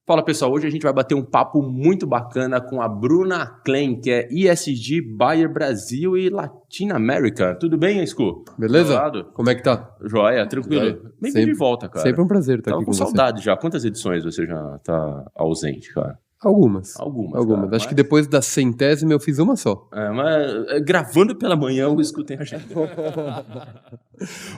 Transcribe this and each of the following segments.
Fala pessoal, hoje a gente vai bater um papo muito bacana com a Bruna Klein, que é ESG Buyer Brasil e Latina América. Tudo bem, Escu? Beleza? Como é que tá? Joia, tranquilo. Joia. Bem-vindo de volta, cara. Sempre um prazer estar Tava aqui com com saudade já. Quantas edições você já tá ausente, cara? Algumas. Cara, Acho que depois da 100ª eu fiz uma só. Mas gravando pela manhã, eu escutei a gente.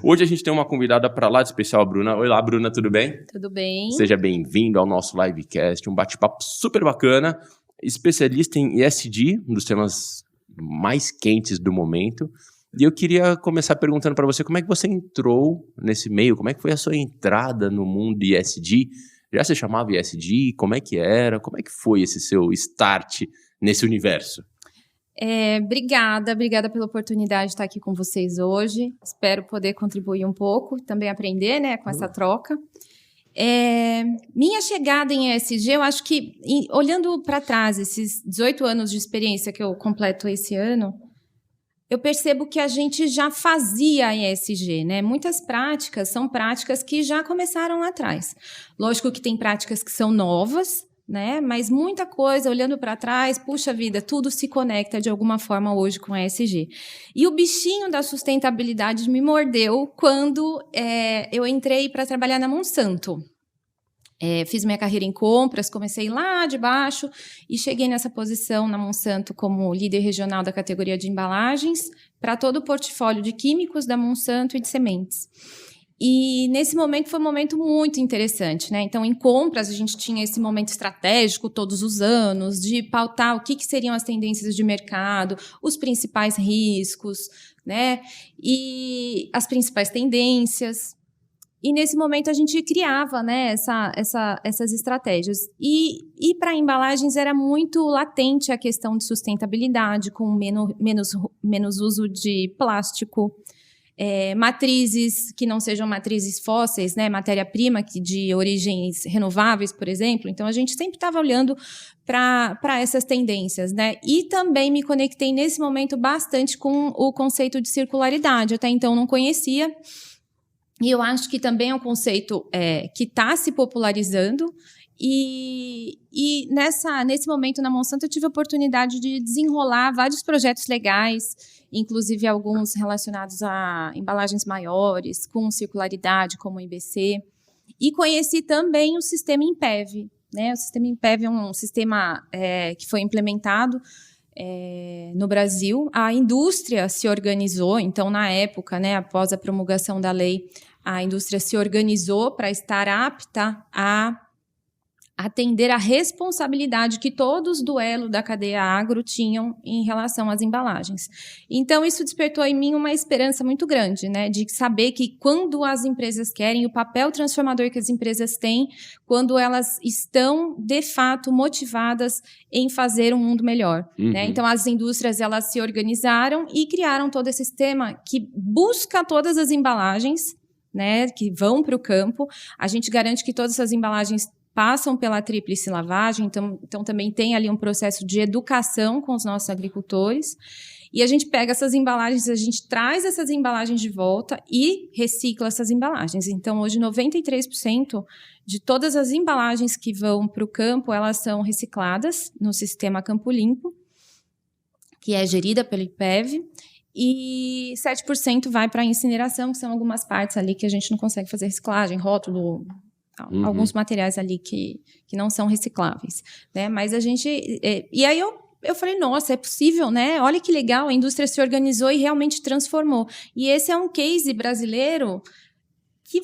Hoje a gente tem uma convidada para lá de especial, a Bruna. Oi lá, Bruna, tudo bem? Tudo bem. Seja bem-vindo ao nosso livecast, um bate-papo super bacana, especialista em ESG, um dos temas mais quentes do momento. E eu queria começar perguntando para você como é que você entrou nesse meio, como é que foi a sua entrada no mundo de ESG? Já se chamava ESG? Como é que era? Como é que foi esse seu start nesse universo? Obrigada pela oportunidade de estar aqui com vocês hoje. Espero poder contribuir um pouco, também aprender, né, com essa troca. Minha chegada em ESG, eu acho que, olhando para trás, esses 18 anos de experiência que eu completo esse ano, eu percebo que a gente já fazia ESG, né? Muitas práticas são práticas que já começaram lá atrás. Lógico que tem práticas que são novas, né? Mas muita coisa, olhando para trás, puxa vida, tudo se conecta de alguma forma hoje com a ESG. E o bichinho da sustentabilidade me mordeu quando eu entrei para trabalhar na Monsanto. Fiz minha carreira em compras, comecei lá de baixo e cheguei nessa posição na Monsanto como líder regional da categoria de embalagens para todo o portfólio de químicos da Monsanto e de sementes. E nesse momento foi um momento muito interessante, né? Então, em compras, a gente tinha esse momento estratégico todos os anos de pautar o que seriam as tendências de mercado, os principais riscos, né? E as principais tendências. E nesse momento a gente criava, né, essas estratégias. E para embalagens era muito latente a questão de sustentabilidade, com menos uso de plástico, matrizes que não sejam matrizes fósseis, né, matéria-prima de origens renováveis, por exemplo. Então, a gente sempre estava olhando para essas tendências, né? E também me conectei nesse momento bastante com o conceito de circularidade. Até então não conhecia. E eu acho que também é um conceito que está se popularizando. E nesse momento na Monsanto eu tive a oportunidade de desenrolar vários projetos legais, inclusive alguns relacionados a embalagens maiores, com circularidade, como o IBC. E conheci também o sistema INPEV, né? O sistema INPEV é um sistema que foi implementado no Brasil. A indústria se organizou, então, na época, né, após a promulgação da lei, a indústria se organizou para estar apta a atender a responsabilidade que todos do elo da cadeia agro tinham em relação às embalagens. Então, isso despertou em mim uma esperança muito grande, né, de saber que quando as empresas querem, o papel transformador que as empresas têm, quando elas estão, de fato, motivadas em fazer um mundo melhor. Uhum. Né? Então, as indústrias elas se organizaram e criaram todo esse sistema que busca todas as embalagens, né, que vão para o campo. A gente garante que todas essas embalagens passam pela tríplice lavagem, então também tem ali um processo de educação com os nossos agricultores, e a gente pega essas embalagens, a gente traz essas embalagens de volta e recicla essas embalagens. Então, hoje, 93% de todas as embalagens que vão para o campo, elas são recicladas no sistema Campo Limpo, que é gerida pelo INPEV, e 7% vai para a incineração, que são algumas partes ali que a gente não consegue fazer reciclagem, rótulo, alguns materiais ali que não são recicláveis, né? Mas a gente... E aí eu falei, nossa, é possível, né? Olha que legal, a indústria se organizou e realmente transformou. E esse é um case brasileiro que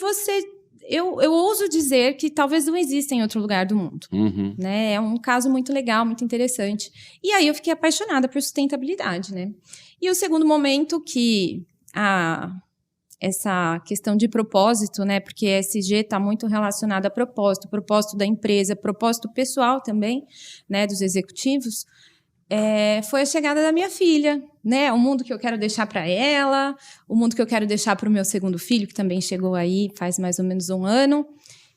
eu ouso dizer que talvez não exista em outro lugar do mundo. Uhum. Né? É um caso muito legal, muito interessante. E aí eu fiquei apaixonada por sustentabilidade, né? E o segundo momento que essa questão de propósito, né? Porque ESG está muito relacionado a propósito da empresa, propósito pessoal também, né? Dos executivos. Foi a chegada da minha filha, né? O mundo que eu quero deixar para ela, o mundo que eu quero deixar para o meu segundo filho, que também chegou aí faz mais ou menos um ano.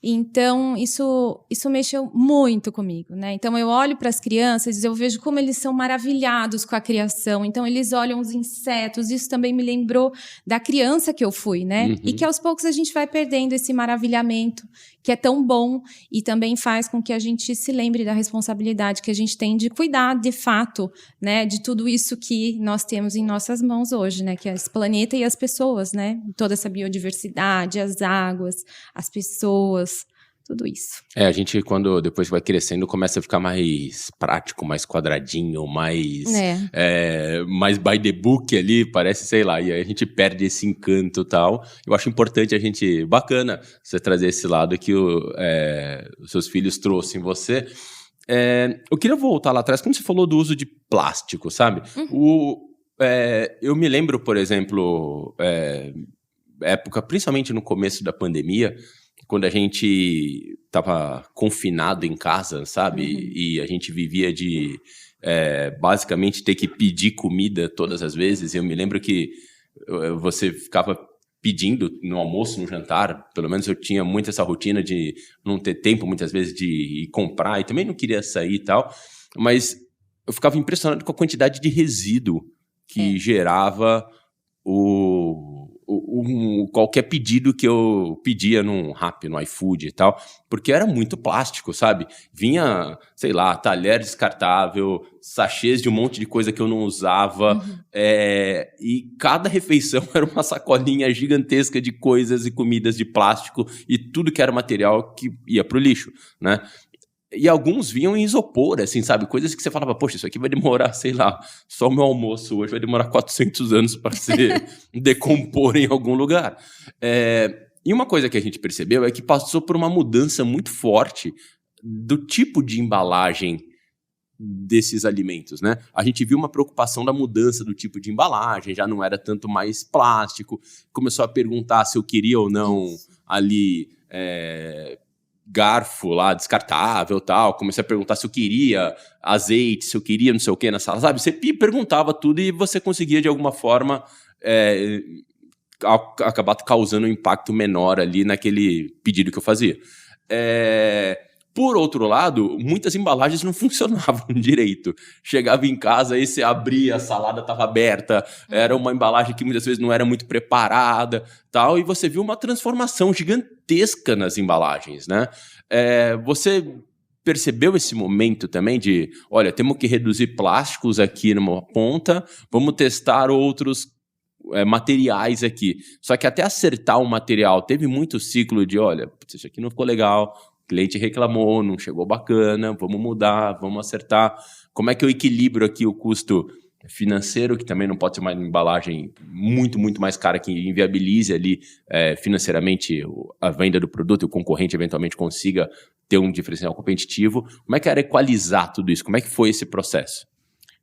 Então, isso mexeu muito comigo, né? Então, eu olho para as crianças e eu vejo como eles são maravilhados com a criação. Então, eles olham os insetos. Isso também me lembrou da criança que eu fui, né? E que, aos poucos, a gente vai perdendo esse maravilhamento, que é tão bom e também faz com que a gente se lembre da responsabilidade que a gente tem de cuidar, de fato, né? De tudo isso que nós temos em nossas mãos hoje, né? Que é esse planeta e as pessoas, né? Toda essa biodiversidade, as águas, as pessoas, tudo isso. A gente, quando depois vai crescendo, começa a ficar mais prático, mais quadradinho, mais by the book ali, parece, sei lá, e aí a gente perde esse encanto e tal. Eu acho importante bacana você trazer esse lado que os seus filhos trouxeram em você. Eu queria voltar lá atrás, quando você falou do uso de plástico, sabe? Eu me lembro, por exemplo, época, principalmente no começo da pandemia, quando a gente estava confinado em casa, sabe? E a gente vivia de, basicamente, ter que pedir comida todas as vezes. Eu me lembro que você ficava pedindo no almoço, no jantar. Pelo menos eu tinha muito essa rotina de não ter tempo, muitas vezes, de ir comprar. E também não queria sair e tal. Mas eu ficava impressionado com a quantidade de resíduo que gerava qualquer pedido que eu pedia num Rappi, no iFood e tal, porque era muito plástico, sabe? Vinha, sei lá, talher descartável, sachês de um monte de coisa que eu não usava, e cada refeição era uma sacolinha gigantesca de coisas e comidas de plástico e tudo que era material que ia pro lixo, né? E alguns vinham em isopor, assim, sabe? Coisas que você falava, poxa, isso aqui vai demorar, sei lá, só o meu almoço hoje vai demorar 400 anos para se decompor em algum lugar. E uma coisa que a gente percebeu é que passou por uma mudança muito forte do tipo de embalagem desses alimentos, né? A gente viu uma preocupação da mudança do tipo de embalagem, já não era tanto mais plástico, começou a perguntar se eu queria ou não ali... garfo lá, descartável e tal, comecei a perguntar se eu queria azeite, se eu queria não sei o que na sala, sabe? Você perguntava tudo e você conseguia de alguma forma acabar causando um impacto menor ali naquele pedido que eu fazia. Por outro lado, muitas embalagens não funcionavam direito. Chegava em casa, aí você abria, a salada estava aberta, era uma embalagem que muitas vezes não era muito preparada, tal, e você viu uma transformação gigantesca nas embalagens, né? Você percebeu esse momento também de, olha, temos que reduzir plásticos aqui numa ponta, vamos testar outros materiais aqui. Só que até acertar o material, teve muito ciclo de, olha, isso aqui não ficou legal, o cliente reclamou, não chegou bacana, vamos mudar, vamos acertar. Como é que eu equilibro aqui o custo financeiro, que também não pode ser uma embalagem muito, muito mais cara, que inviabilize ali financeiramente a venda do produto e o concorrente eventualmente consiga ter um diferencial competitivo. Como é que era equalizar tudo isso? Como é que foi esse processo?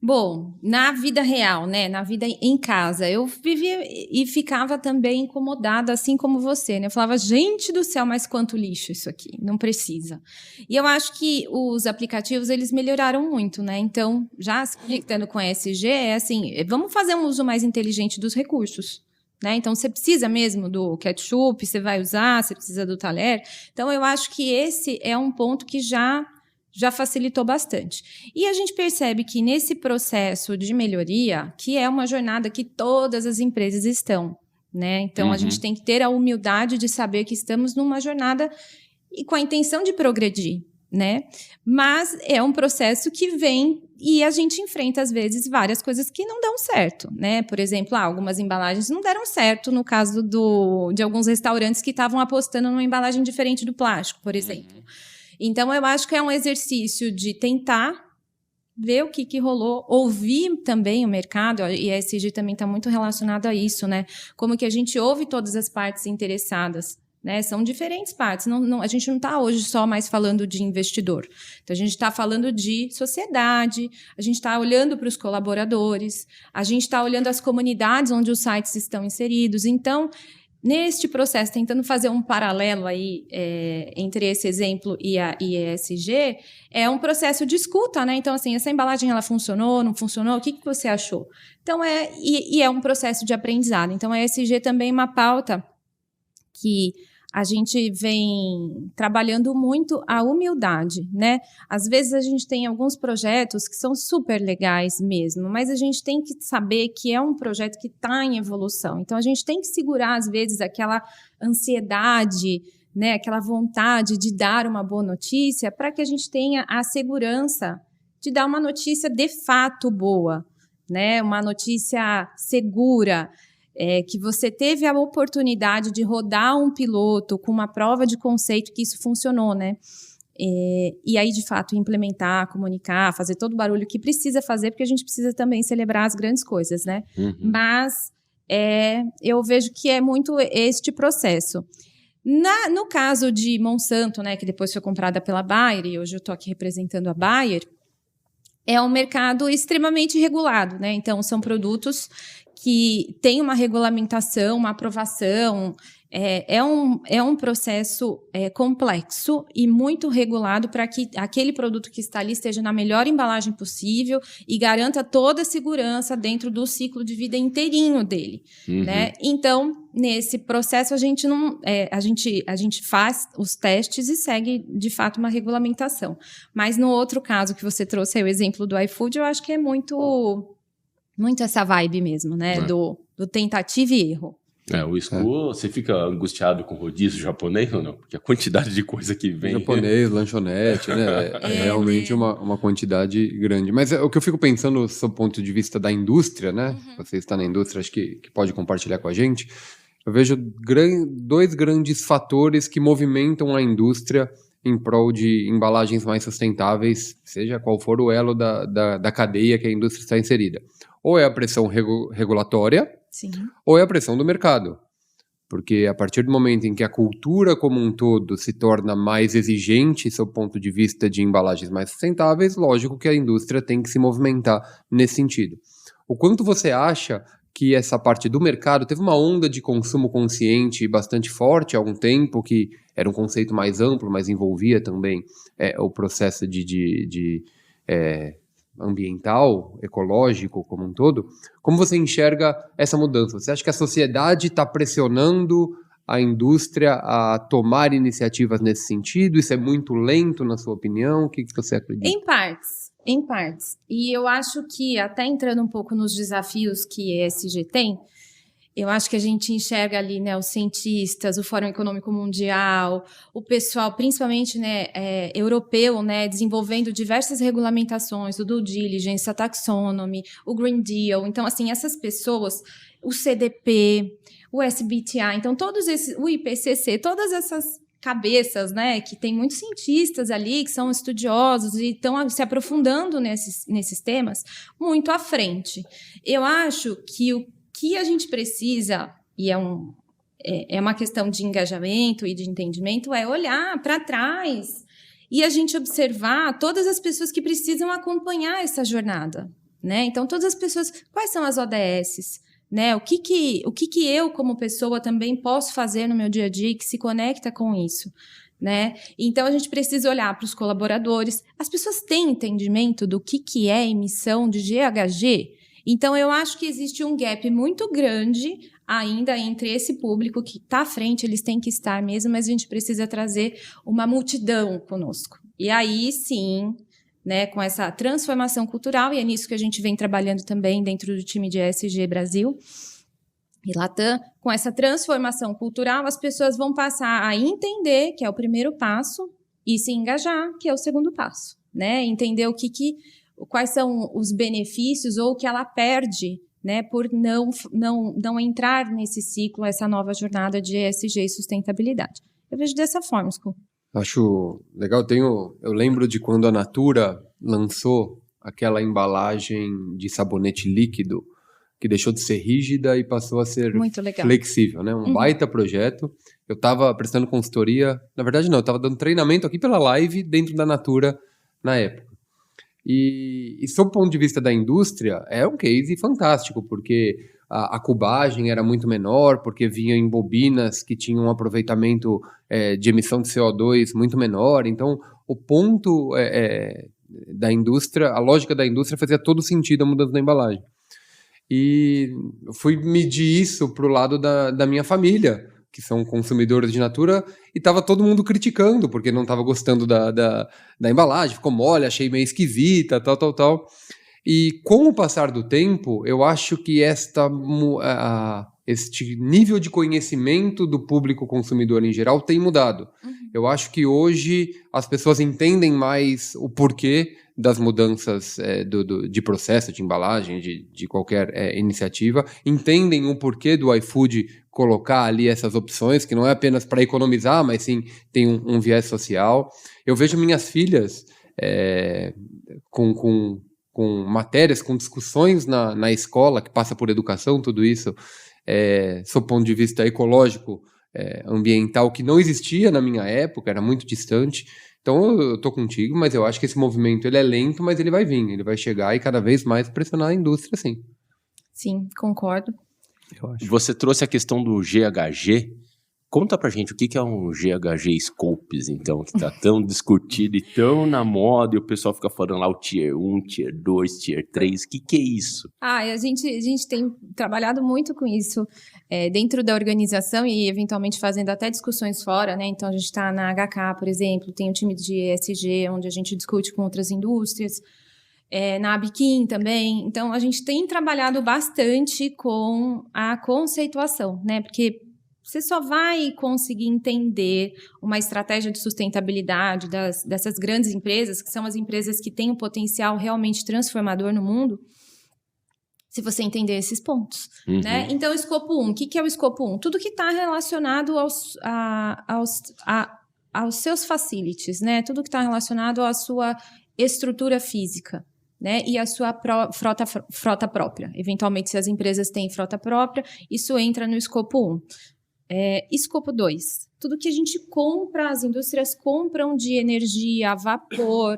Bom, na vida real, né, na vida em casa, eu vivia e ficava também incomodada, assim como você, né? Eu falava, gente do céu, mas quanto lixo isso aqui, não precisa. E eu acho que os aplicativos, eles melhoraram muito, né? Então, já se conectando com a ESG, assim, vamos fazer um uso mais inteligente dos recursos, né? Então, você precisa mesmo do ketchup, você vai usar, você precisa do talher. Então, eu acho que esse é um ponto que já facilitou bastante. E a gente percebe que nesse processo de melhoria, que é uma jornada que todas as empresas estão, né? Então, a gente tem que ter a humildade de saber que estamos numa jornada e com a intenção de progredir, né? Mas é um processo que vem e a gente enfrenta, às vezes, várias coisas que não dão certo, né? Por exemplo, algumas embalagens não deram certo no caso de alguns restaurantes que estavam apostando numa embalagem diferente do plástico, por exemplo. Então, eu acho que é um exercício de tentar ver o que rolou, ouvir também o mercado, e a ESG também está muito relacionado a isso, né? Como que a gente ouve todas as partes interessadas, né? São diferentes partes. A gente não está hoje só mais falando de investidor. Então, a gente está falando de sociedade, a gente está olhando para os colaboradores, a gente está olhando as comunidades onde os sites estão inseridos. Então, neste processo, tentando fazer um paralelo aí entre esse exemplo e a ESG, é um processo de escuta, né? Então, assim, essa embalagem, ela funcionou, não funcionou? O que você achou? Então, é um processo de aprendizado. Então, a ESG também é uma pauta que a gente vem trabalhando muito a humildade, né? Às vezes a gente tem alguns projetos que são super legais mesmo, mas a gente tem que saber que é um projeto que está em evolução. Então, a gente tem que segurar, às vezes, aquela ansiedade, né? Aquela vontade de dar uma boa notícia para que a gente tenha a segurança de dar uma notícia de fato boa, né? Uma notícia segura, que você teve a oportunidade de rodar um piloto com uma prova de conceito que isso funcionou, né? E aí, de fato, implementar, comunicar, fazer todo o barulho que precisa fazer, porque a gente precisa também celebrar as grandes coisas, né? Uhum. Mas eu vejo que é muito este processo. No caso de Monsanto, né, que depois foi comprada pela Bayer, e hoje eu estou aqui representando a Bayer, é um mercado extremamente regulado, né? Então, são produtos que têm uma regulamentação, uma aprovação. É um processo complexo e muito regulado para que aquele produto que está ali esteja na melhor embalagem possível e garanta toda a segurança dentro do ciclo de vida inteirinho dele, né? Então, nesse processo, a gente não, a gente faz os testes e segue, de fato, uma regulamentação. Mas no outro caso que você trouxe aí, o exemplo do iFood, eu acho que é muito essa vibe mesmo, né? Do tentativa e erro. O Scooby, você fica angustiado com rodízio japonês ou não? Porque a quantidade de coisa que vem... Japonês, lanchonete, né? É realmente uma quantidade grande. Mas o que eu fico pensando, do seu ponto de vista da indústria, né? Você está na indústria, acho que pode compartilhar com a gente. Eu vejo dois grandes fatores que movimentam a indústria em prol de embalagens mais sustentáveis, seja qual for o elo da cadeia que a indústria está inserida. Ou é a pressão regulatória, sim, ou é a pressão do mercado. Porque a partir do momento em que a cultura como um todo se torna mais exigente, sob o ponto de vista de embalagens mais sustentáveis, lógico que a indústria tem que se movimentar nesse sentido. O quanto você acha que essa parte do mercado teve uma onda de consumo consciente bastante forte há algum tempo, que era um conceito mais amplo, mas envolvia também o processo de ambiental, ecológico como um todo. Como você enxerga essa mudança? Você acha que a sociedade está pressionando a indústria a tomar iniciativas nesse sentido? Isso é muito lento, na sua opinião? O que você acredita? Em partes. E eu acho que, até entrando um pouco nos desafios que a ESG tem, eu acho que a gente enxerga ali, né, os cientistas, o Fórum Econômico Mundial, o pessoal, principalmente, né, europeu, né, desenvolvendo diversas regulamentações, o Due Diligence, a Taxonomy, o Green Deal. Então, assim, essas pessoas, o CDP, o SBTi, então, todos esses, o IPCC, todas essas cabeças, né, que tem muitos cientistas ali, que são estudiosos e estão se aprofundando nesses temas, muito à frente. Eu acho que o que a gente precisa, e é uma questão de engajamento e de entendimento, é olhar para trás e a gente observar todas as pessoas que precisam acompanhar essa jornada, né? Então, todas as pessoas, quais são as ODSs? Né? O que eu, como pessoa, também posso fazer no meu dia a dia que se conecta com isso, né? Então, a gente precisa olhar para os colaboradores. As pessoas têm entendimento do que é emissão de GHG? Então, eu acho que existe um gap muito grande ainda entre esse público que está à frente, eles têm que estar mesmo, mas a gente precisa trazer uma multidão conosco. E aí, sim, né, com essa transformação cultural, e é nisso que a gente vem trabalhando também dentro do time de ESG Brasil e Latam, com essa transformação cultural, as pessoas vão passar a entender, que é o primeiro passo, e se engajar, que é o segundo passo, né? Entender quais são os benefícios ou o que ela perde, né, por não entrar nesse ciclo, essa nova jornada de ESG e sustentabilidade. Eu vejo dessa forma, Scu. Acho legal, eu lembro de quando a Natura lançou aquela embalagem de sabonete líquido que deixou de ser rígida e passou a ser flexível, né? Um baita projeto. Eu estava prestando consultoria, na verdade não, eu estava dando treinamento aqui pela live dentro da Natura na época. E sob o ponto de vista da indústria, é um case fantástico, porque a cubagem era muito menor, porque vinha em bobinas que tinham um aproveitamento de emissão de CO2 muito menor. Então, o ponto da indústria, a lógica da indústria fazia todo sentido a mudança da embalagem. E eu fui medir isso para o lado da minha família. que são consumidores de Natura, e tava todo mundo criticando, porque não tava gostando da embalagem, ficou mole, achei meio esquisita, tal. E com o passar do tempo, eu acho que este nível de conhecimento do público consumidor em geral tem mudado. Eu acho que hoje as pessoas entendem mais o porquê das mudanças de processo, de embalagem, de qualquer iniciativa, entendem o porquê do iFood colocar ali essas opções, que não é apenas para economizar, mas sim tem um viés social. Eu vejo minhas filhas com matérias, com discussões na escola, que passa por educação, tudo isso, sob o ponto de vista ecológico, ambiental, que não existia na minha época, era muito distante. Então eu tô contigo, mas eu acho que esse movimento ele é lento, mas ele vai vir, ele vai chegar e cada vez mais pressionar a indústria, sim. Sim, concordo. Eu acho. Você trouxe a questão do GHG. Conta pra gente o que é um GHG Scopes, então, que tá tão discutido e tão na moda, e o pessoal fica falando lá o Tier 1, Tier 2, Tier 3, o que é isso? A gente tem trabalhado muito com isso dentro da organização e eventualmente fazendo até discussões fora, né? Então, a gente está na HK, por exemplo, tem um time de ESG, onde a gente discute com outras indústrias, na Abiquim também. Então, a gente tem trabalhado bastante com a conceituação, né? Porque você só vai conseguir entender uma estratégia de sustentabilidade dessas grandes empresas, que são as empresas que têm um potencial realmente transformador no mundo, se você entender esses pontos. Né? Então, o escopo 1, o que é o escopo 1? Tudo que está relacionado aos seus facilities, né? Tudo que está relacionado à sua estrutura física. Né, e a sua frota própria. Eventualmente, se as empresas têm frota própria, isso entra no escopo 1. Escopo 2, tudo que a gente compra, as indústrias compram de energia a vapor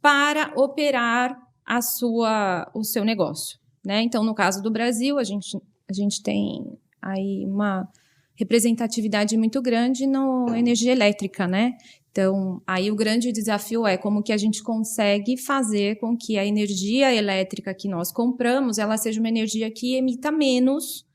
para operar o seu negócio. Né? Então, no caso do Brasil, a gente tem aí uma representatividade muito grande na energia elétrica, né? Então, aí o grande desafio é como que a gente consegue fazer com que a energia elétrica que nós compramos, ela seja uma energia que emita menos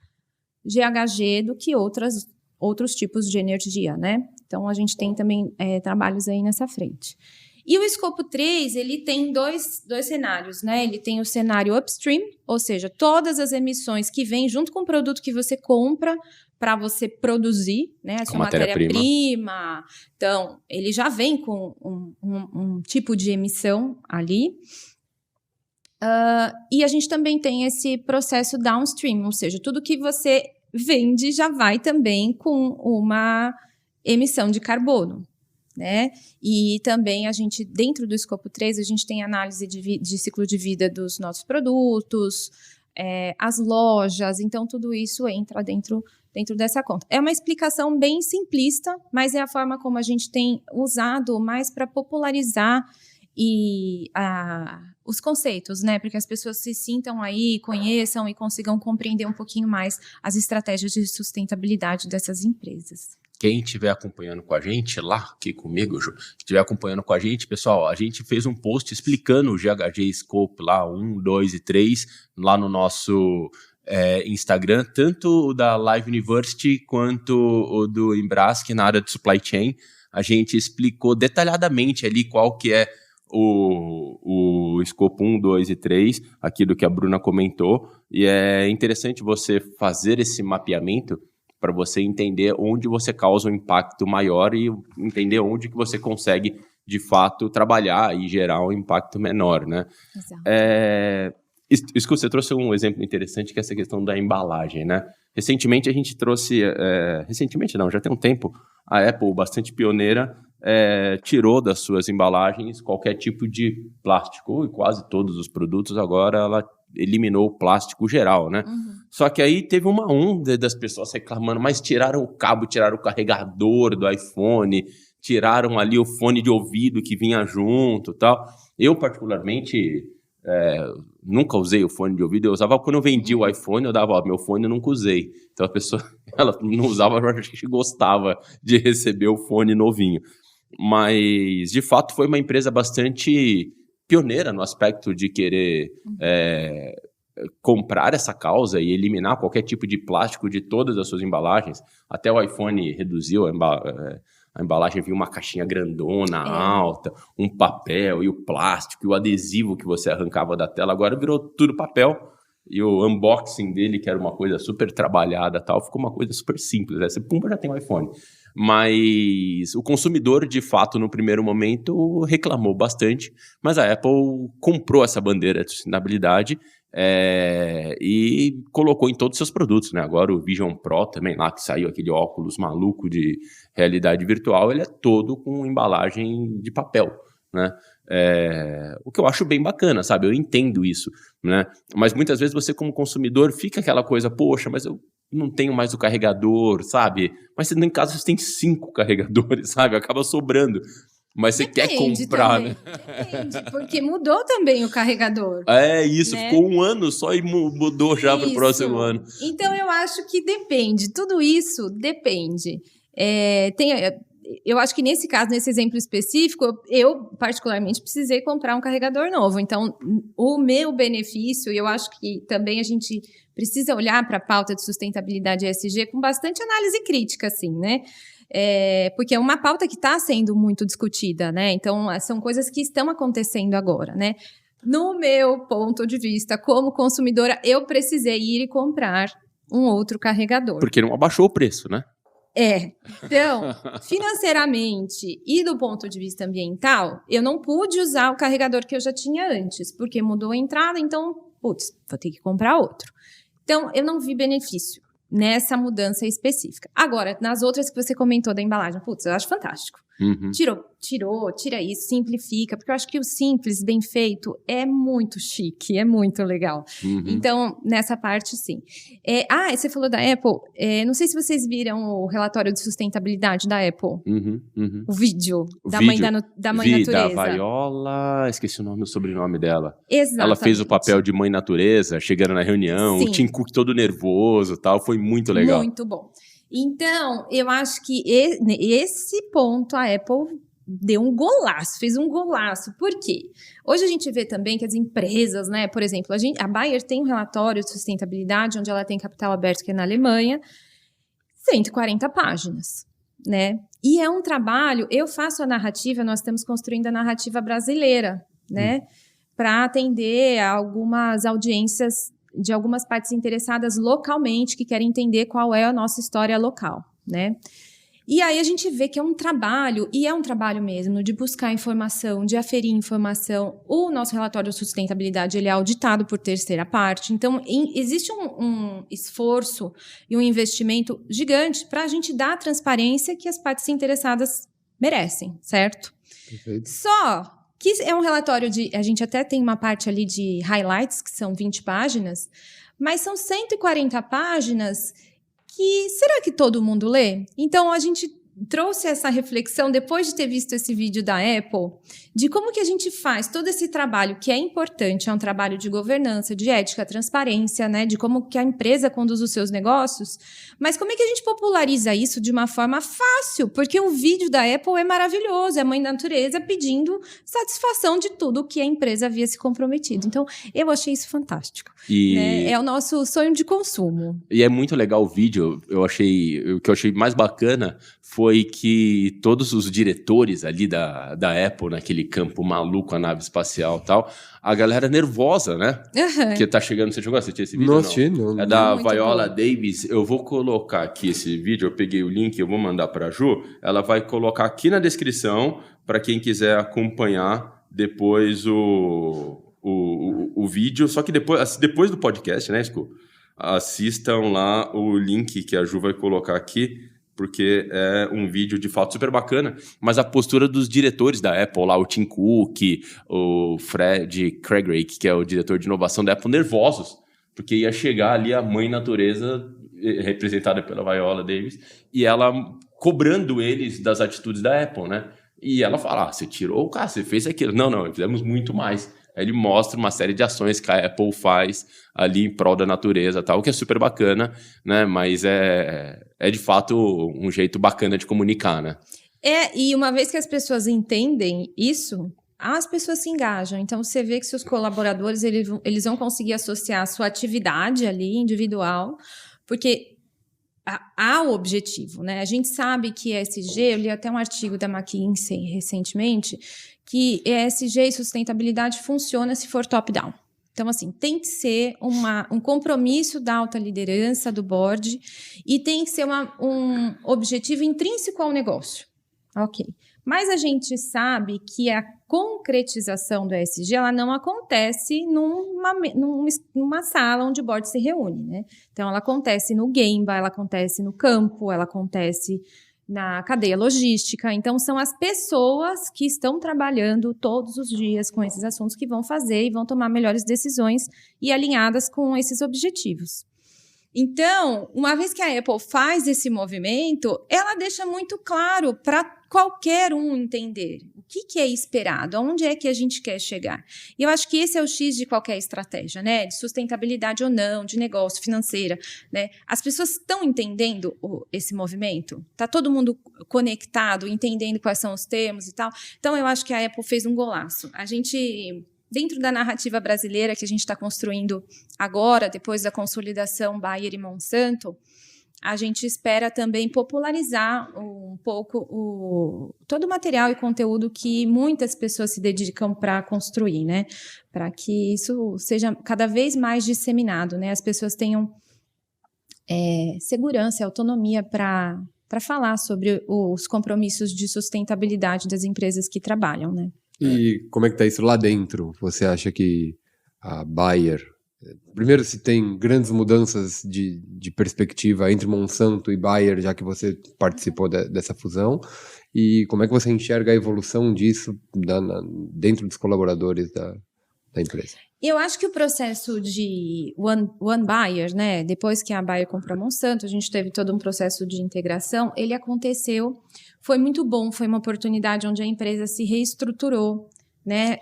GHG do que outros tipos de energia, né? Então, a gente tem também trabalhos aí nessa frente. E o escopo 3, ele tem dois cenários, né? Ele tem o cenário upstream, ou seja, todas as emissões que vêm junto com o produto que você compra para você produzir, né? A sua matéria-prima. Então, ele já vem com um tipo de emissão ali. E a gente também tem esse processo downstream, ou seja, tudo que você vende já vai também com uma emissão de carbono, né? E também a gente, dentro do escopo 3, a gente tem análise de ciclo de vida dos nossos produtos, as lojas, então tudo isso entra dentro dessa conta. É uma explicação bem simplista, mas é a forma como a gente tem usado mais para popularizar os conceitos, né? Para que as pessoas se sintam aí, conheçam e consigam compreender um pouquinho mais as estratégias de sustentabilidade dessas empresas. Quem estiver acompanhando com a gente, lá aqui comigo, Ju, estiver acompanhando com a gente, pessoal, a gente fez um post explicando o GHG Scope lá, 1, 2 e 3, lá no nosso Instagram, tanto o da Live University quanto o do Embrasque na área de supply chain. A gente explicou detalhadamente ali qual que é o escopo 1, 2 e 3, aquilo que a Bruna comentou, e é interessante você fazer esse mapeamento para você entender onde você causa um impacto maior e entender onde que você consegue, de fato, trabalhar e gerar um impacto menor, né? Exato. Isso que você trouxe um exemplo interessante, que é essa questão da embalagem, né? Recentemente a gente trouxe... recentemente não, já tem um tempo, a Apple, bastante pioneira, tirou das suas embalagens qualquer tipo de plástico, e quase todos os produtos agora ela eliminou o plástico geral, né? Só que aí teve uma onda das pessoas reclamando, mas tiraram o cabo, tiraram o carregador do iPhone, tiraram ali o fone de ouvido que vinha junto e tal. Eu, particularmente, nunca usei o fone de ouvido, eu usava quando eu vendia o iPhone, eu dava, meu fone eu nunca usei. Então a pessoa, ela não usava, eu acho que gostava de receber o fone novinho. Mas, de fato, foi uma empresa bastante pioneira no aspecto de querer comprar essa causa e eliminar qualquer tipo de plástico de todas as suas embalagens. Até o iPhone reduziu a embalagem, vinha uma caixinha grandona, alta, um papel e o plástico e o adesivo que você arrancava da tela. Agora virou tudo papel. E o unboxing dele, que era uma coisa super trabalhada, tal, ficou uma coisa super simples. Você pumba, já tem um iPhone. Mas o consumidor, de fato, no primeiro momento, reclamou bastante. Mas a Apple comprou essa bandeira de sustentabilidade e colocou em todos os seus produtos, né? Agora o Vision Pro também, lá que saiu aquele óculos maluco de realidade virtual, ele é todo com embalagem de papel, né? O que eu acho bem bacana, sabe? Eu entendo isso, né? Mas muitas vezes você, como consumidor, fica aquela coisa, poxa, mas eu não tenho mais o carregador, sabe? Mas em casa você tem 5 carregadores, sabe? Acaba sobrando. Mas você quer comprar, também, né? Depende, porque mudou também o carregador. Isso, né? Ficou um ano só e mudou já para o próximo ano. Então eu acho que depende, tudo isso depende. Eu acho que nesse caso, nesse exemplo específico, eu particularmente precisei comprar um carregador novo. Então, o meu benefício, e eu acho que também a gente precisa olhar para a pauta de sustentabilidade ESG com bastante análise crítica, assim, né? Porque é uma pauta que está sendo muito discutida, né? Então, são coisas que estão acontecendo agora, né? No meu ponto de vista, como consumidora, eu precisei ir e comprar um outro carregador. Porque não abaixou o preço, né? Então, financeiramente e do ponto de vista ambiental, eu não pude usar o carregador que eu já tinha antes, porque mudou a entrada, então, vou ter que comprar outro. Então, eu não vi benefício nessa mudança específica. Agora, nas outras que você comentou da embalagem, eu acho fantástico. Uhum. Tira isso, simplifica, porque eu acho que o simples, bem feito, é muito chique, é muito legal. Uhum. Então, nessa parte, sim. Você falou da Apple, não sei se vocês viram o relatório de sustentabilidade da Apple. Uhum. O vídeo da Mãe Natureza. Da Viola, esqueci o sobrenome dela. Exatamente. Ela fez o papel de Mãe Natureza, chegando na reunião, o Tim Cook todo nervoso e tal, foi muito legal. Muito bom. Então, eu acho que esse ponto a Apple deu um golaço, fez um golaço. Por quê? Hoje a gente vê também que as empresas, né? Por exemplo, a Bayer tem um relatório de sustentabilidade, onde ela tem capital aberto, que é na Alemanha, 140 páginas, né? E é um trabalho, eu faço a narrativa, nós estamos construindo a narrativa brasileira, né? Para atender a algumas audiências de algumas partes interessadas localmente, que querem entender qual é a nossa história local, né? E aí a gente vê que é um trabalho, e é um trabalho mesmo, de buscar informação, de aferir informação. O nosso relatório de sustentabilidade, ele é auditado por terceira parte. Então, existe um esforço e um investimento gigante para a gente dar a transparência que as partes interessadas merecem, certo? Perfeito. Só que é um relatório a gente até tem uma parte ali de highlights, que são 20 páginas, mas são 140 páginas que, será que todo mundo lê? Então, a gente trouxe essa reflexão, depois de ter visto esse vídeo da Apple, de como que a gente faz todo esse trabalho, que é importante, é um trabalho de governança, de ética, transparência, né, de como que a empresa conduz os seus negócios, mas como é que a gente populariza isso de uma forma fácil? Porque o vídeo da Apple é maravilhoso, é a Mãe Natureza pedindo satisfação de tudo que a empresa havia se comprometido. Então, eu achei isso fantástico. Né? É o nosso sonho de consumo. E é muito legal o vídeo, o que eu achei mais bacana foi que todos os diretores ali da Apple, naquele campo maluco, a nave espacial e tal, a galera nervosa, né? Uhum. Que tá chegando, você chegou a assistir esse vídeo? Não. É da Viola Davis. Eu vou colocar aqui esse vídeo, eu peguei o link, eu vou mandar pra Ju, ela vai colocar aqui na descrição para quem quiser acompanhar depois o vídeo, só que depois do podcast, né, Scu? Assistam lá o link que a Ju vai colocar aqui, porque é um vídeo de fato super bacana, mas a postura dos diretores da Apple lá, o Tim Cook, o Fred Craighead, que é o diretor de inovação da Apple, nervosos, porque ia chegar ali a Mãe Natureza, representada pela Viola Davis, e ela cobrando eles das atitudes da Apple, né? E ela fala, você tirou o cara, você fez aquilo. Não, fizemos muito mais. Aí ele mostra uma série de ações que a Apple faz ali em prol da natureza, tal, que é super bacana, né? Mas é de fato um jeito bacana de comunicar, né? E uma vez que as pessoas entendem isso, as pessoas se engajam. Então, você vê que seus colaboradores eles vão conseguir associar a sua atividade ali, individual, porque há o objetivo, né? A gente sabe que ESG, eu li até um artigo da McKinsey recentemente, que ESG e sustentabilidade funciona se for top-down. Então, assim, tem que ser um compromisso da alta liderança, do board, e tem que ser um objetivo intrínseco ao negócio. Ok. Mas a gente sabe que a concretização do ESG ela não acontece numa sala onde o board se reúne, né? Então, ela acontece no Gemba, ela acontece no campo, ela acontece na cadeia logística. Então, são as pessoas que estão trabalhando todos os dias com esses assuntos que vão fazer e vão tomar melhores decisões e alinhadas com esses objetivos. Então, uma vez que a Apple faz esse movimento, ela deixa muito claro para qualquer um entender o que é esperado, aonde é que a gente quer chegar. E eu acho que esse é o X de qualquer estratégia, né? De sustentabilidade ou não, de negócio, financeira, né? As pessoas estão entendendo esse movimento? Está todo mundo conectado, entendendo quais são os termos e tal? Então, eu acho que a Apple fez um golaço. A gente... Dentro da narrativa brasileira que a gente está construindo agora, depois da consolidação Bayer e Monsanto, a gente espera também popularizar um pouco todo o material e conteúdo que muitas pessoas se dedicam para construir, né? Para que isso seja cada vez mais disseminado, né? As pessoas tenham segurança e autonomia para falar sobre os compromissos de sustentabilidade das empresas que trabalham, né? E como é que está isso lá dentro? Você acha que a Bayer... Primeiro, se tem grandes mudanças de perspectiva entre Monsanto e Bayer, já que você participou dessa fusão, e como é que você enxerga a evolução disso dentro dos colaboradores da empresa? Eu acho que o processo de One Bayer, né, depois que a Bayer comprou a Monsanto, a gente teve todo um processo de integração, ele aconteceu, foi muito bom, foi uma oportunidade onde a empresa se reestruturou, né,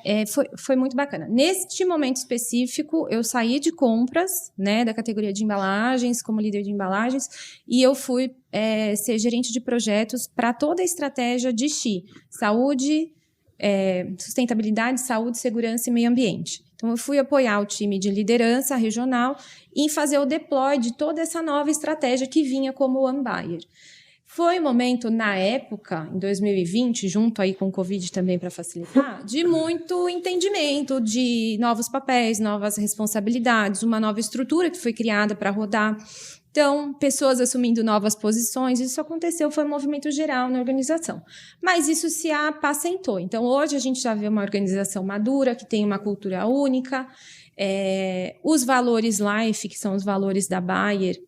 foi muito bacana. Neste momento específico, eu saí de compras, né, da categoria de embalagens, como líder de embalagens, e eu fui ser gerente de projetos para toda a estratégia de XI, saúde, sustentabilidade, saúde, segurança e meio ambiente. Então, eu fui apoiar o time de liderança regional em fazer o deploy de toda essa nova estratégia que vinha como One Bayer. Foi um momento, na época, em 2020, junto aí com o Covid também para facilitar, de muito entendimento de novos papéis, novas responsabilidades, uma nova estrutura que foi criada para rodar. Então, pessoas assumindo novas posições, isso aconteceu, foi um movimento geral na organização. Mas isso se apacentou. Então, hoje a gente já vê uma organização madura, que tem uma cultura única, os valores LIFE, que são os valores da Bayer,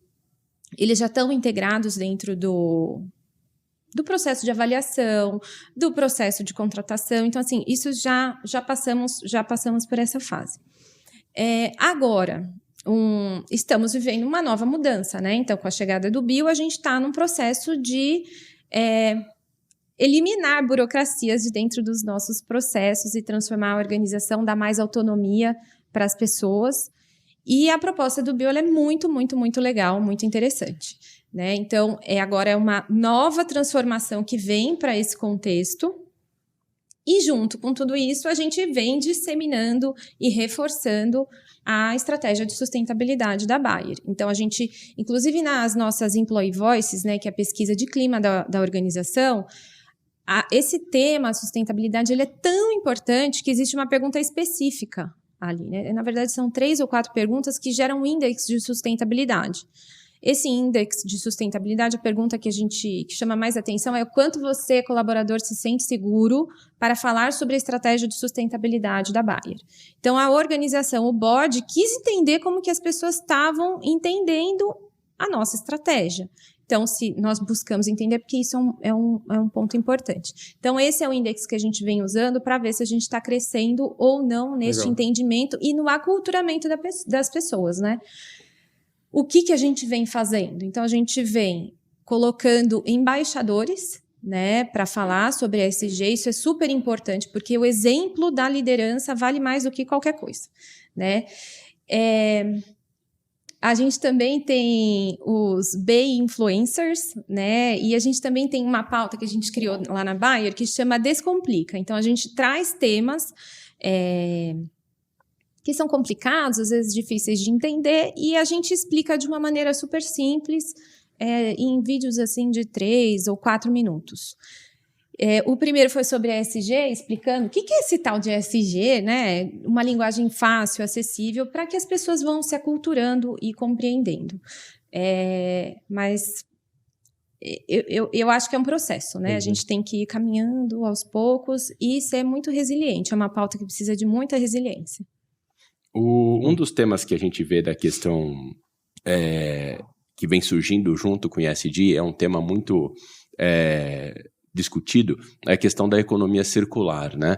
eles já estão integrados dentro do processo de avaliação, do processo de contratação. Então, assim, isso já passamos por essa fase. Agora... estamos vivendo uma nova mudança, né? Então, com a chegada do Bill, a gente está num processo de eliminar burocracias de dentro dos nossos processos e transformar a organização, dar mais autonomia para as pessoas. E a proposta do Bill é muito, muito, muito legal, muito interessante, né? Então, agora é uma nova transformação que vem para esse contexto. E, junto com tudo isso, a gente vem disseminando e reforçando a estratégia de sustentabilidade da Bayer. Então, a gente, inclusive nas nossas Employee Voices, né, que é a pesquisa de clima da organização, esse tema, a sustentabilidade, ele é tão importante que existe uma pergunta específica ali, né? Na verdade, são 3 ou 4 perguntas que geram um índice de sustentabilidade. Esse índice de sustentabilidade, a pergunta que chama mais atenção é o quanto você, colaborador, se sente seguro para falar sobre a estratégia de sustentabilidade da Bayer. Então, a organização, o board, quis entender como que as pessoas estavam entendendo a nossa estratégia. Então, se nós buscamos entender, porque isso é um ponto importante. Então, esse é o índice que a gente vem usando para ver se a gente está crescendo ou não neste entendimento e no aculturamento das pessoas, né? O que a gente vem fazendo? Então, a gente vem colocando embaixadores, né, para falar sobre a ESG. Isso é super importante, porque o exemplo da liderança vale mais do que qualquer coisa, né? A gente também tem os Bay Influencers, né? E a gente também tem uma pauta que a gente criou lá na Bayer que chama Descomplica. Então, a gente traz temas que são complicados, às vezes difíceis de entender, e a gente explica de uma maneira super simples, em vídeos assim de 3 ou 4 minutos. O primeiro foi sobre ESG, explicando o que é esse tal de ESG, né? Uma linguagem fácil, acessível, para que as pessoas vão se aculturando e compreendendo. Mas eu acho que é um processo, né? A gente tem que ir caminhando aos poucos e ser muito resiliente. É uma pauta que precisa de muita resiliência. Um dos temas que a gente vê da questão que vem surgindo junto com o ESG é um tema muito discutido, é a questão da economia circular, né?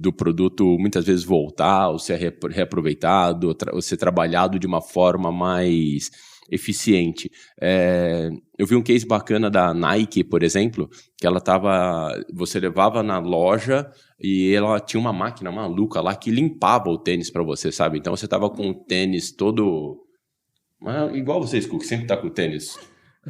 Do produto muitas vezes voltar, ou ser reaproveitado, ou ser trabalhado de uma forma mais eficiente. Eu vi um case bacana da Nike, por exemplo, que você levava na loja e ela tinha uma máquina maluca lá que limpava o tênis para você, sabe? Então você tava com o tênis todo... igual vocês, que sempre tá com o tênis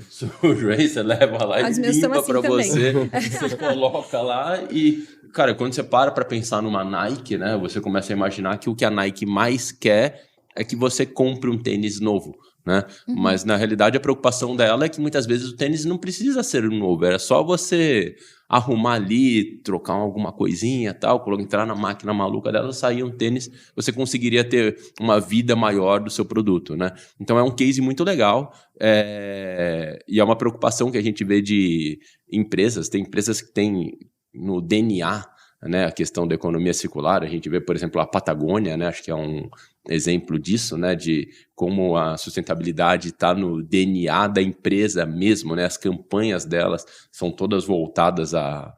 sujo, aí você leva lá e limpa para você, você coloca lá e, cara, quando você para pensar numa Nike, né, você começa a imaginar que o que a Nike mais quer é que você compre um tênis novo, né? Mas na realidade a preocupação dela é que muitas vezes o tênis não precisa ser novo, era só você arrumar ali, trocar alguma coisinha, tal, entrar na máquina maluca dela, sair um tênis, você conseguiria ter uma vida maior do seu produto, né? Então é um case muito legal, e é uma preocupação que a gente vê de empresas. Tem empresas que têm no DNA, né, a questão da economia circular. A gente vê, por exemplo, a Patagônia, né, acho que é um exemplo disso, né, de como a sustentabilidade está no DNA da empresa mesmo, né, as campanhas delas são todas voltadas à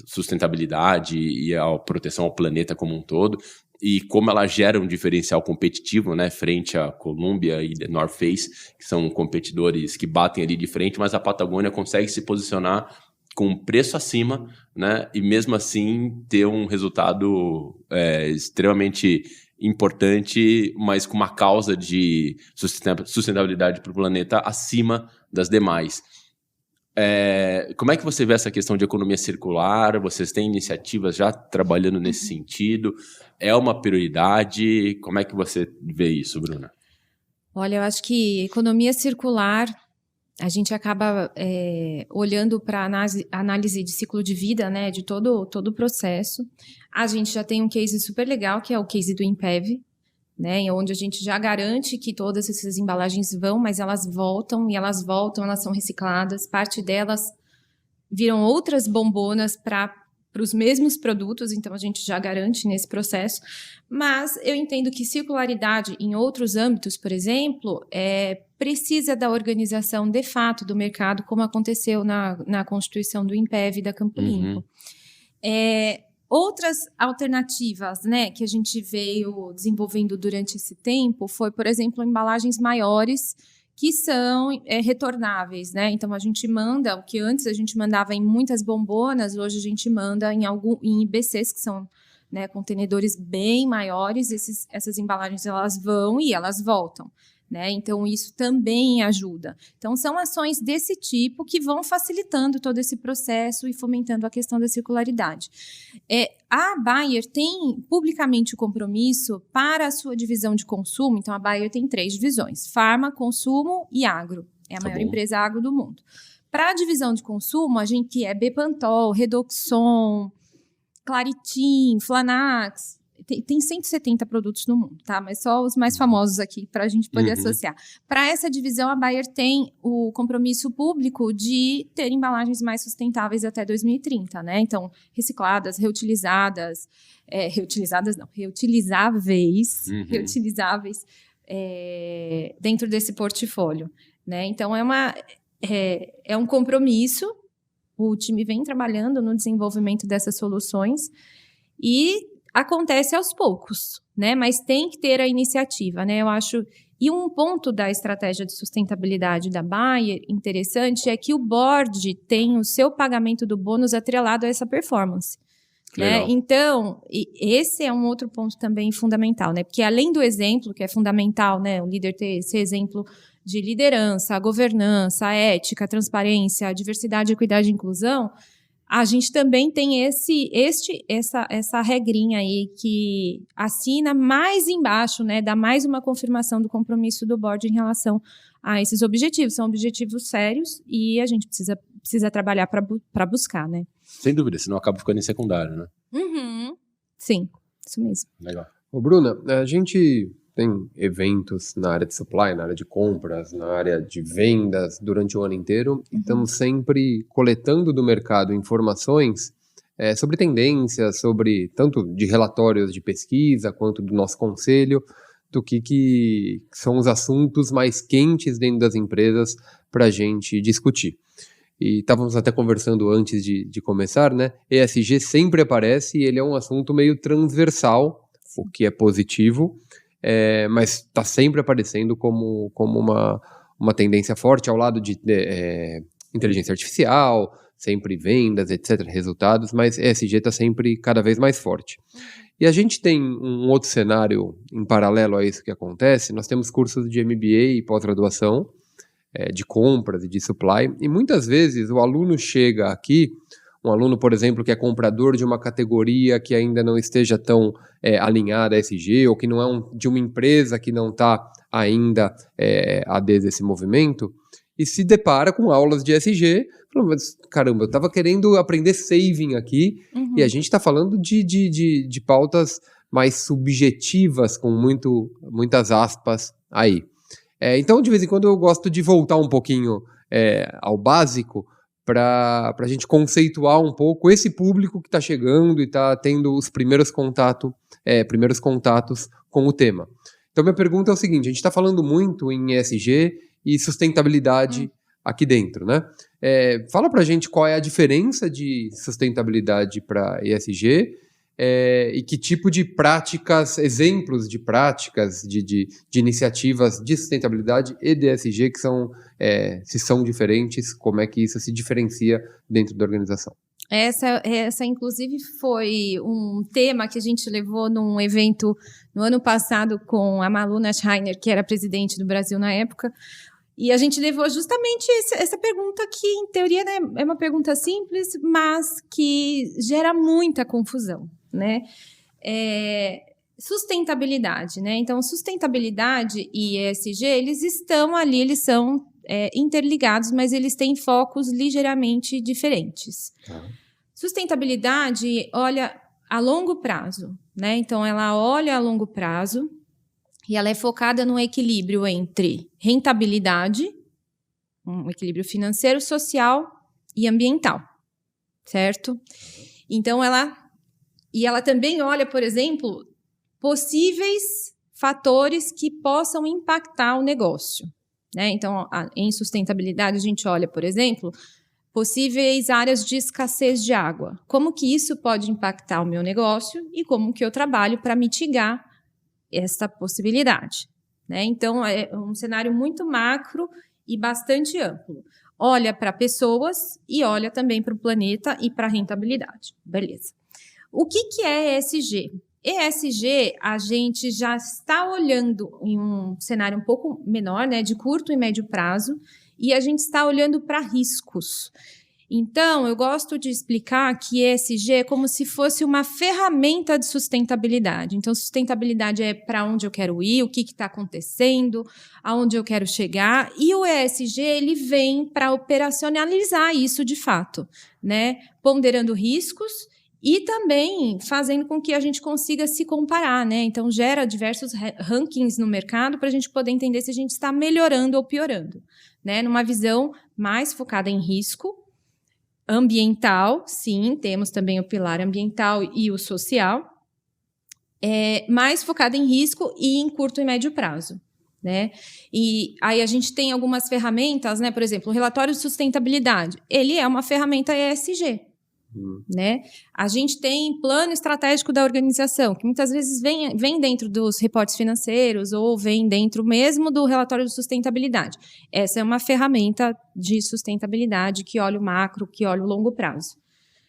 sustentabilidade e à proteção ao planeta como um todo, e como ela gera um diferencial competitivo, né, frente à Columbia e a North Face, que são competidores que batem ali de frente, mas a Patagônia consegue se posicionar com preço acima, né, e mesmo assim ter um resultado extremamente importante, mas com uma causa de sustentabilidade para o planeta acima das demais. Como é que você vê essa questão de economia circular? Vocês têm iniciativas já trabalhando nesse sentido? É uma prioridade? Como é que você vê isso, Bruna? Olha, eu acho que economia circular, a gente acaba olhando para a análise de ciclo de vida, né, de todo o processo. A gente já tem um case super legal, que é o case do Impev, né, onde a gente já garante que todas essas embalagens vão, mas elas voltam, elas são recicladas. Parte delas viram outras bombonas para os mesmos produtos, então a gente já garante nesse processo. Mas eu entendo que circularidade em outros âmbitos, por exemplo, precisa da organização de fato do mercado, como aconteceu na constituição do Impev da Campo Limpo. Outras alternativas, né, que a gente veio desenvolvendo durante esse tempo foi, por exemplo, embalagens maiores que são retornáveis, né? Então, a gente manda, o que antes a gente mandava em muitas bombonas, hoje a gente manda em IBCs, que são, né, contenedores bem maiores. Essas embalagens, elas vão e elas voltam, né? Então, isso também ajuda. Então, são ações desse tipo que vão facilitando todo esse processo e fomentando a questão da circularidade. A Bayer tem publicamente o compromisso para a sua divisão de consumo. Então, a Bayer tem 3 divisões: Farma, Consumo e Agro. É a maior empresa agro do mundo. Para a divisão de consumo, a gente Bepantol, Redoxon, Claritin, Flanax. Tem 170 produtos no mundo, tá? Mas só os mais famosos aqui para a gente poder associar. Para essa divisão, a Bayer tem o compromisso público de ter embalagens mais sustentáveis até 2030, né? Então, recicladas, reutilizáveis, dentro desse portfólio, né? Então, é um compromisso. O time vem trabalhando no desenvolvimento dessas soluções e acontece aos poucos, né? Mas tem que ter a iniciativa, né? Eu acho. E um ponto da estratégia de sustentabilidade da Bayer interessante é que o board tem o seu pagamento do bônus atrelado a essa performance. Né? Então, esse é um outro ponto também fundamental, né? Porque além do exemplo, que é fundamental, né? O líder ter esse exemplo de liderança, a governança, a ética, a transparência, a diversidade, equidade e inclusão, a gente também tem essa regrinha aí que assina mais embaixo, né? Dá mais uma confirmação do compromisso do board em relação a esses objetivos. São objetivos sérios e a gente precisa trabalhar para buscar, né? Sem dúvida, senão acaba ficando em secundário, né? Uhum. Sim, isso mesmo. Legal. Ô, Bruna, a gente tem eventos na área de supply, na área de compras, na área de vendas durante o ano inteiro. E estamos sempre coletando do mercado informações sobre tendências, sobre tanto de relatórios de pesquisa quanto do nosso conselho, do que são os assuntos mais quentes dentro das empresas para a gente discutir. E estávamos até conversando antes de começar, né? ESG sempre aparece e ele é um assunto meio transversal, o que é positivo, mas está sempre aparecendo como uma tendência forte ao lado de inteligência artificial, sempre vendas, etc., resultados, mas ESG está sempre cada vez mais forte. E a gente tem um outro cenário em paralelo a isso que acontece. Nós temos cursos de MBA e pós-graduação, de compras e de supply, e muitas vezes o aluno chega aqui, um aluno, por exemplo, que é comprador de uma categoria que ainda não esteja tão alinhada a ESG, ou que não é de uma empresa que não está ainda adesa a esse movimento, e se depara com aulas de ESG, falando, mas, caramba, eu estava querendo aprender saving aqui, e a gente está falando de pautas mais subjetivas, com muitas aspas aí. Então, de vez em quando, eu gosto de voltar um pouquinho ao básico para a gente conceituar um pouco esse público que está chegando e está tendo os primeiros contatos com o tema. Então, minha pergunta é o seguinte, a gente está falando muito em ESG e sustentabilidade aqui dentro, né? Fala para a gente qual é a diferença de sustentabilidade para ESG, e que tipo de práticas, exemplos de práticas, de iniciativas de sustentabilidade e de ESG que se são diferentes, como é que isso se diferencia dentro da organização? Essa, inclusive, foi um tema que a gente levou num evento no ano passado com a Maluna Schreiner, que era presidente do Brasil na época, e a gente levou justamente essa pergunta que, em teoria, né, é uma pergunta simples, mas que gera muita confusão, né? Sustentabilidade, né? Então, sustentabilidade e ESG, eles estão ali, eles são interligados, mas eles têm focos ligeiramente diferentes. Sustentabilidade olha a longo prazo, né? Então, ela olha a longo prazo e ela é focada no equilíbrio entre rentabilidade, um equilíbrio financeiro, social e ambiental, certo? Então, ela também olha, por exemplo, possíveis fatores que possam impactar o negócio, né? Então, em sustentabilidade, a gente olha, por exemplo, possíveis áreas de escassez de água. Como que isso pode impactar o meu negócio e como que eu trabalho para mitigar essa possibilidade, né? Então, é um cenário muito macro e bastante amplo. Olha para pessoas e olha também para o planeta e para a rentabilidade. Beleza. O que é ESG? ESG, a gente já está olhando em um cenário um pouco menor, né, de curto e médio prazo, e a gente está olhando para riscos. Então, eu gosto de explicar que ESG é como se fosse uma ferramenta de sustentabilidade. Então, sustentabilidade é para onde eu quero ir, o que está acontecendo, aonde eu quero chegar. E o ESG, ele vem para operacionalizar isso de fato, né? Ponderando riscos e também fazendo com que a gente consiga se comparar, né? Então, gera diversos rankings no mercado para a gente poder entender se a gente está melhorando ou piorando, né? Numa visão mais focada em risco, ambiental, sim, temos também o pilar ambiental e o social, mais focado em risco e em curto e médio prazo, né? E aí a gente tem algumas ferramentas, né? Por exemplo, o relatório de sustentabilidade, ele é uma ferramenta ESG, né? A gente tem plano estratégico da organização, que muitas vezes vem dentro dos reportes financeiros ou vem dentro mesmo do relatório de sustentabilidade. Essa é uma ferramenta de sustentabilidade que olha o macro, que olha o longo prazo.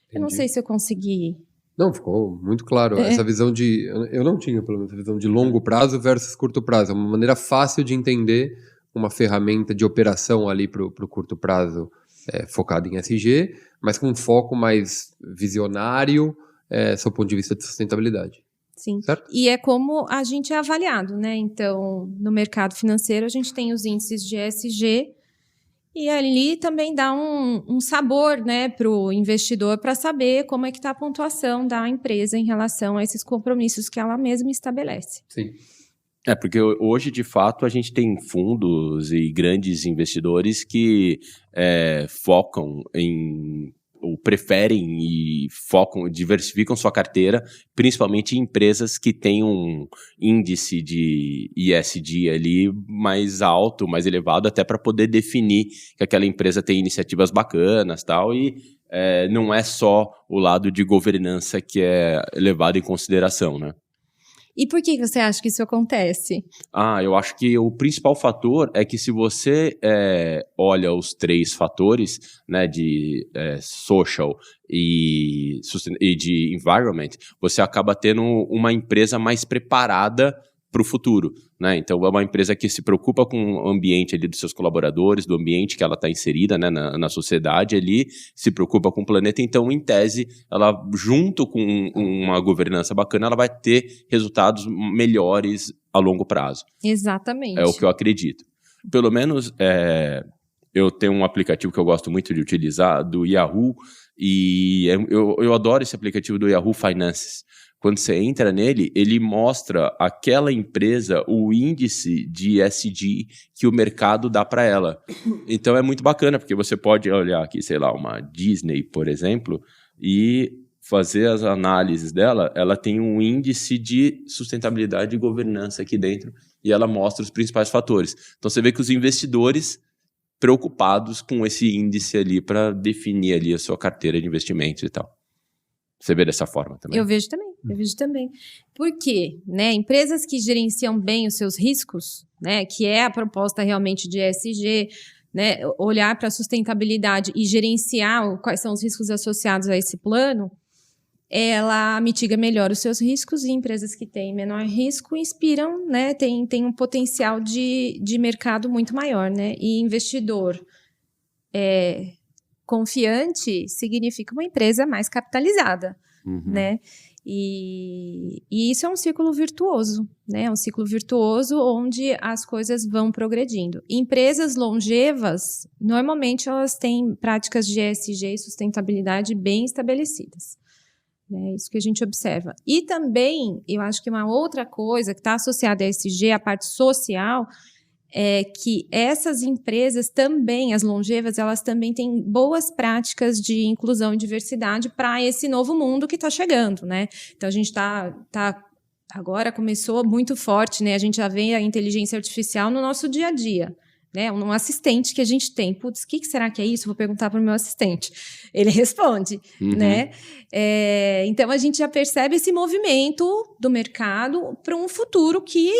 Entendi. Eu não sei se eu consegui Não, ficou muito claro. Essa visão de... Eu não tinha, pelo menos, a visão de longo prazo versus curto prazo. É uma maneira fácil de entender uma ferramenta de operação ali para o curto prazo focada em SG, mas com um foco mais visionário, sob o ponto de vista de sustentabilidade. Sim, certo? E é como a gente é avaliado, né? Então, no mercado financeiro, a gente tem os índices de ESG, e ali também dá um sabor, né, para o investidor para saber como é que está a pontuação da empresa em relação a esses compromissos que ela mesma estabelece. Sim. Porque hoje, de fato, a gente tem fundos e grandes investidores que focam em, ou preferem e focam, diversificam sua carteira, principalmente em empresas que têm um índice de ESG ali mais alto, mais elevado, até para poder definir que aquela empresa tem iniciativas bacanas, tal, e não é só o lado de governança que é levado em consideração, né? E por que você acha que isso acontece? Eu acho que o principal fator é que se você olha os 3 fatores, né, de social e de environment, você acaba tendo uma empresa mais preparada para o futuro, né? Então, é uma empresa que se preocupa com o ambiente ali dos seus colaboradores, do ambiente que ela está inserida, né, na sociedade ali, se preocupa com o planeta. Então, em tese, ela, junto com uma governança bacana, ela vai ter resultados melhores a longo prazo. Exatamente. É o que eu acredito. Pelo menos, eu tenho um aplicativo que eu gosto muito de utilizar, do Yahoo, e eu adoro esse aplicativo do Yahoo Finances. Quando você entra nele, ele mostra aquela empresa, o índice de ESG que o mercado dá para ela. Então é muito bacana, porque você pode olhar aqui, sei lá, uma Disney, por exemplo, e fazer as análises dela. Ela tem um índice de sustentabilidade e governança aqui dentro, e ela mostra os principais fatores. Então você vê que os investidores preocupados com esse índice ali para definir ali a sua carteira de investimentos e tal. Você vê dessa forma também? Eu vejo também. Por quê? Né? Empresas que gerenciam bem os seus riscos, né? Que é a proposta realmente de ESG, né? Olhar para a sustentabilidade e gerenciar quais são os riscos associados a esse plano, ela mitiga melhor os seus riscos, e empresas que têm menor risco inspiram, né? Tem um potencial de mercado muito maior, né? E investidor confiante significa uma empresa mais capitalizada, né? E isso é um ciclo virtuoso, né? É um ciclo virtuoso onde as coisas vão progredindo. Empresas longevas, normalmente elas têm práticas de ESG e sustentabilidade bem estabelecidas. É isso que a gente observa. E também, eu acho que uma outra coisa que está associada a ESG, a parte social, é que essas empresas também, as longevas, elas também têm boas práticas de inclusão e diversidade para esse novo mundo que está chegando, né? Então, a gente está agora começou muito forte, né? A gente já vê a inteligência artificial no nosso dia a dia, né? Um assistente que a gente tem. Putz, o que será que é isso? Vou perguntar para o meu assistente. Ele responde, né? Então, a gente já percebe esse movimento do mercado para um futuro que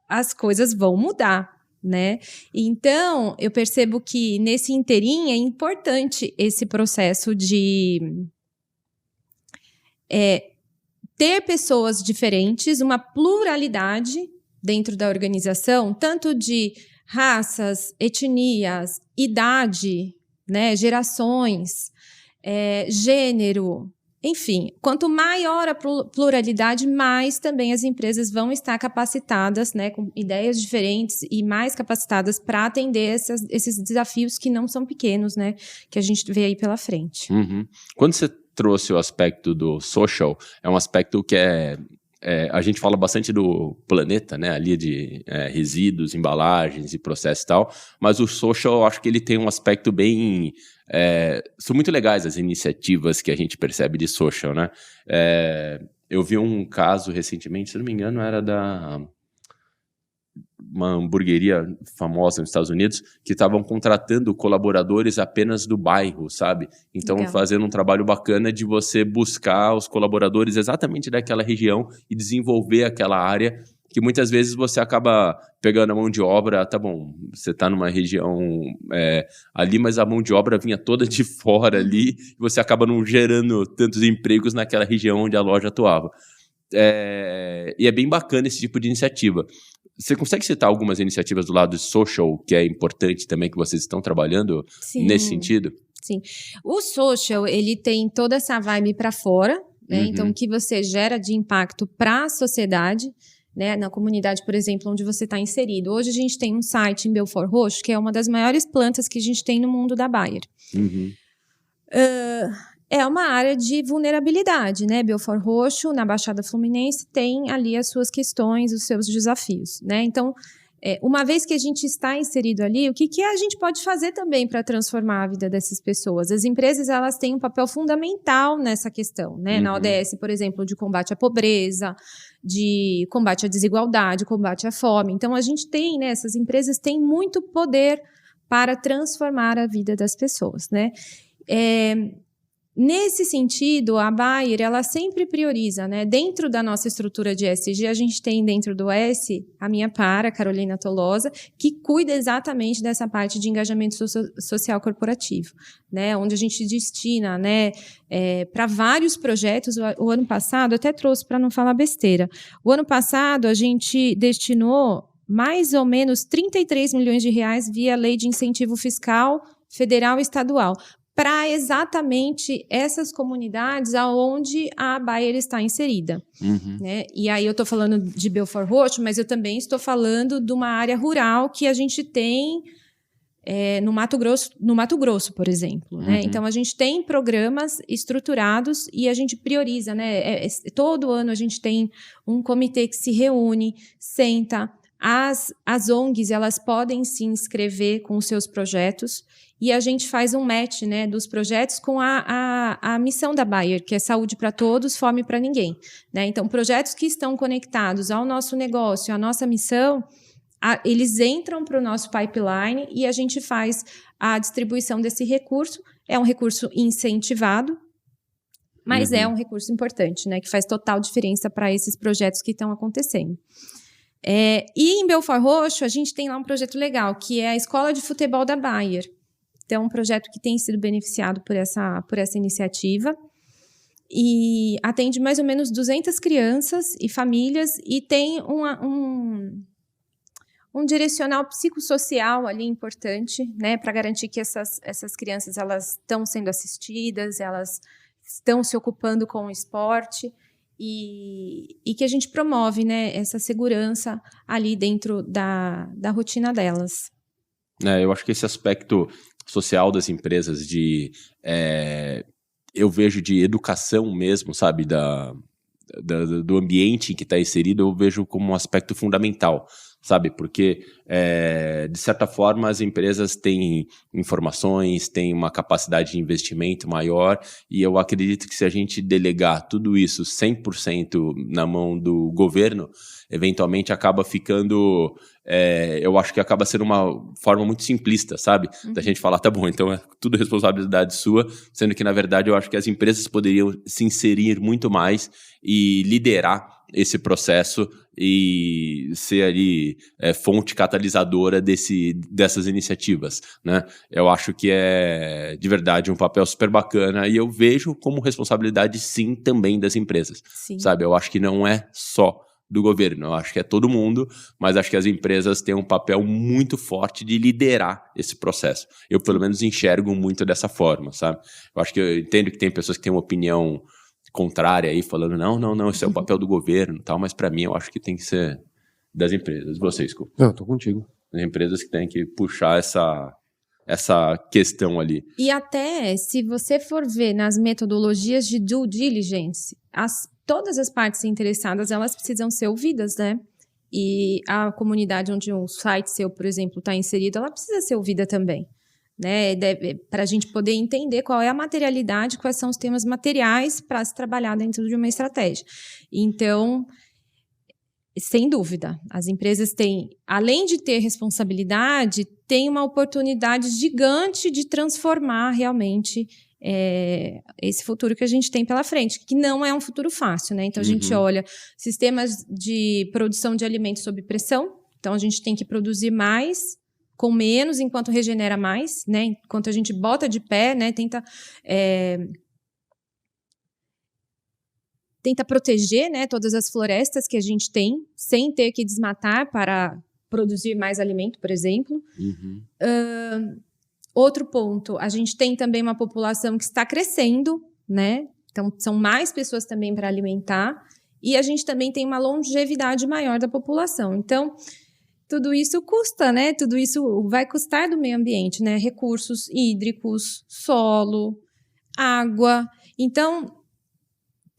as coisas vão mudar, né? Então, eu percebo que nesse inteirinho é importante esse processo de ter pessoas diferentes, uma pluralidade dentro da organização, tanto de raças, etnias, idade, né, gerações, gênero. Enfim, quanto maior a pluralidade, mais também as empresas vão estar capacitadas, né, com ideias diferentes e mais capacitadas para atender esses desafios que não são pequenos, né, que a gente vê aí pela frente. Quando você trouxe o aspecto do social, é um aspecto que a gente fala bastante do planeta, né, ali de resíduos, embalagens e processo e tal, mas o social, eu acho que ele tem um aspecto bem... são muito legais as iniciativas que a gente percebe de social, né? Eu vi um caso recentemente, se não me engano, era uma hamburgueria famosa nos Estados Unidos, que estavam contratando colaboradores apenas do bairro, sabe? Então, Legal. Fazendo um trabalho bacana de você buscar os colaboradores exatamente daquela região e desenvolver aquela área que muitas vezes você acaba pegando a mão de obra, tá bom, você está numa região ali, mas a mão de obra vinha toda de fora ali, e você acaba não gerando tantos empregos naquela região onde a loja atuava. E é bem bacana esse tipo de iniciativa. Você consegue citar algumas iniciativas do lado social que é importante também que vocês estão trabalhando nesse sentido? Sim. O social, ele tem toda essa vibe para fora, né? Então, o que você gera de impacto para a sociedade, né? Na comunidade, por exemplo, onde você está inserido. Hoje a gente tem um site em Belford Roxo, que é uma das maiores plantas que a gente tem no mundo da Bayer. É uma área de vulnerabilidade, né? Belford Roxo, na Baixada Fluminense, tem ali as suas questões, os seus desafios, né? Então, uma vez que a gente está inserido ali, o que a gente pode fazer também para transformar a vida dessas pessoas? As empresas, elas têm um papel fundamental nessa questão, né? Na ODS, por exemplo, de combate à pobreza, de combate à desigualdade, combate à fome. Então, a gente tem, né? Essas empresas têm muito poder para transformar a vida das pessoas, né? Nesse sentido, a Bayer, ela sempre prioriza, né? Dentro da nossa estrutura de ESG, a gente tem dentro do S, a minha para, Carolina Tolosa, que cuida exatamente dessa parte de engajamento social corporativo, né? Onde a gente destina, né, para vários projetos. O ano passado, até trouxe para não falar besteira, o ano passado a gente destinou mais ou menos 33 milhões de reais via lei de incentivo fiscal federal e estadual, para exatamente essas comunidades aonde a Bayer está inserida. Né? E aí eu estou falando de Belford Roxo, mas eu também estou falando de uma área rural que a gente tem no Mato Grosso, por exemplo. Né? Então, a gente tem programas estruturados e a gente prioriza. Né? Todo ano a gente tem um comitê que se reúne, senta. As ONGs, elas podem se inscrever com os seus projetos e a gente faz um match, né, dos projetos com a missão da Bayer, que é saúde para todos, fome para ninguém. Né? Então, projetos que estão conectados ao nosso negócio, à nossa missão, eles entram para o nosso pipeline e a gente faz a distribuição desse recurso. É um recurso incentivado, mas é um recurso importante, né, que faz total diferença para esses projetos que estão acontecendo. E em Belford Roxo, a gente tem lá um projeto legal, que é a Escola de Futebol da Bayer. Então, é um projeto que tem sido beneficiado por essa iniciativa e atende mais ou menos 200 crianças e famílias e tem um direcional psicossocial ali importante, né, para garantir que essas crianças elas estão sendo assistidas, elas estão se ocupando com o esporte e que a gente promove, né, essa segurança ali dentro da rotina delas. Eu acho que esse aspecto social das empresas eu vejo de educação mesmo, sabe, do ambiente em que está inserido, eu vejo como um aspecto fundamental, sabe, porque de certa forma as empresas têm informações, têm uma capacidade de investimento maior e eu acredito que se a gente delegar tudo isso 100% na mão do governo, eventualmente acaba ficando... eu acho que acaba sendo uma forma muito simplista, sabe? Da gente falar, tá bom, então é tudo responsabilidade sua, sendo que, na verdade, eu acho que as empresas poderiam se inserir muito mais e liderar esse processo e ser ali fonte catalisadora dessas iniciativas, né? Eu acho que é, de verdade, um papel super bacana e eu vejo como responsabilidade, sim, também das empresas, sabe? Eu acho que não é só do governo, eu acho que é todo mundo, mas acho que as empresas têm um papel muito forte de liderar esse processo. Eu, pelo menos, enxergo muito dessa forma, sabe? Eu acho que eu entendo que tem pessoas que têm uma opinião contrária aí, falando, não, esse é o papel do governo e tal, mas para mim eu acho que tem que ser das empresas. Vocês, Cu? Não, tô contigo. As empresas que têm que puxar essa questão ali. E até, se você for ver nas metodologias de due diligence, todas as partes interessadas, elas precisam ser ouvidas, né? E a comunidade onde um site seu, por exemplo, está inserido, ela precisa ser ouvida também, né? Para a gente poder entender qual é a materialidade, quais são os temas materiais para se trabalhar dentro de uma estratégia. Então, sem dúvida, as empresas têm, além de ter responsabilidade, têm uma oportunidade gigante de transformar realmente esse futuro que a gente tem pela frente, que não é um futuro fácil, né? Então, a gente olha sistemas de produção de alimentos sob pressão. Então, a gente tem que produzir mais com menos, enquanto regenera mais, né? Enquanto a gente bota de pé, né? Tenta proteger, né, todas as florestas que a gente tem, sem ter que desmatar para produzir mais alimento, por exemplo. Outro ponto, a gente tem também uma população que está crescendo, né? Então, são mais pessoas também para alimentar. E a gente também tem uma longevidade maior da população. Então, tudo isso custa, né? Tudo isso vai custar do meio ambiente, né? Recursos hídricos, solo, água. Então,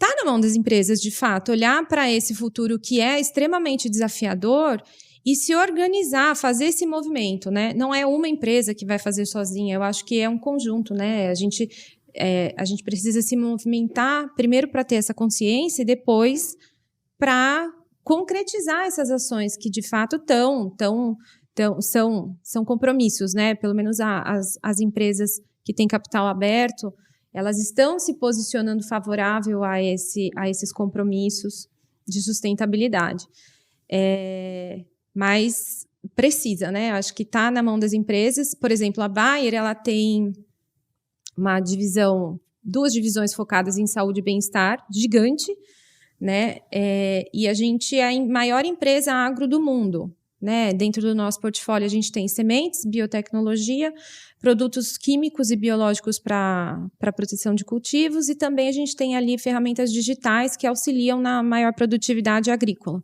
está na mão das empresas, de fato, olhar para esse futuro que é extremamente desafiador e se organizar, fazer esse movimento, né? Não é uma empresa que vai fazer sozinha, eu acho que é um conjunto, né? A gente precisa se movimentar primeiro para ter essa consciência e depois para concretizar essas ações que, de fato, são compromissos, né? Pelo menos as empresas que têm capital aberto, elas estão se posicionando favorável a esses compromissos de sustentabilidade. Mas precisa, né? Acho que está na mão das empresas. Por exemplo, a Bayer, ela tem uma divisão, 2 divisões focadas em saúde e bem-estar, gigante, né? E a gente é a maior empresa agro do mundo, né? Dentro do nosso portfólio, a gente tem sementes, biotecnologia, produtos químicos e biológicos para proteção de cultivos, e também a gente tem ali ferramentas digitais que auxiliam na maior produtividade agrícola.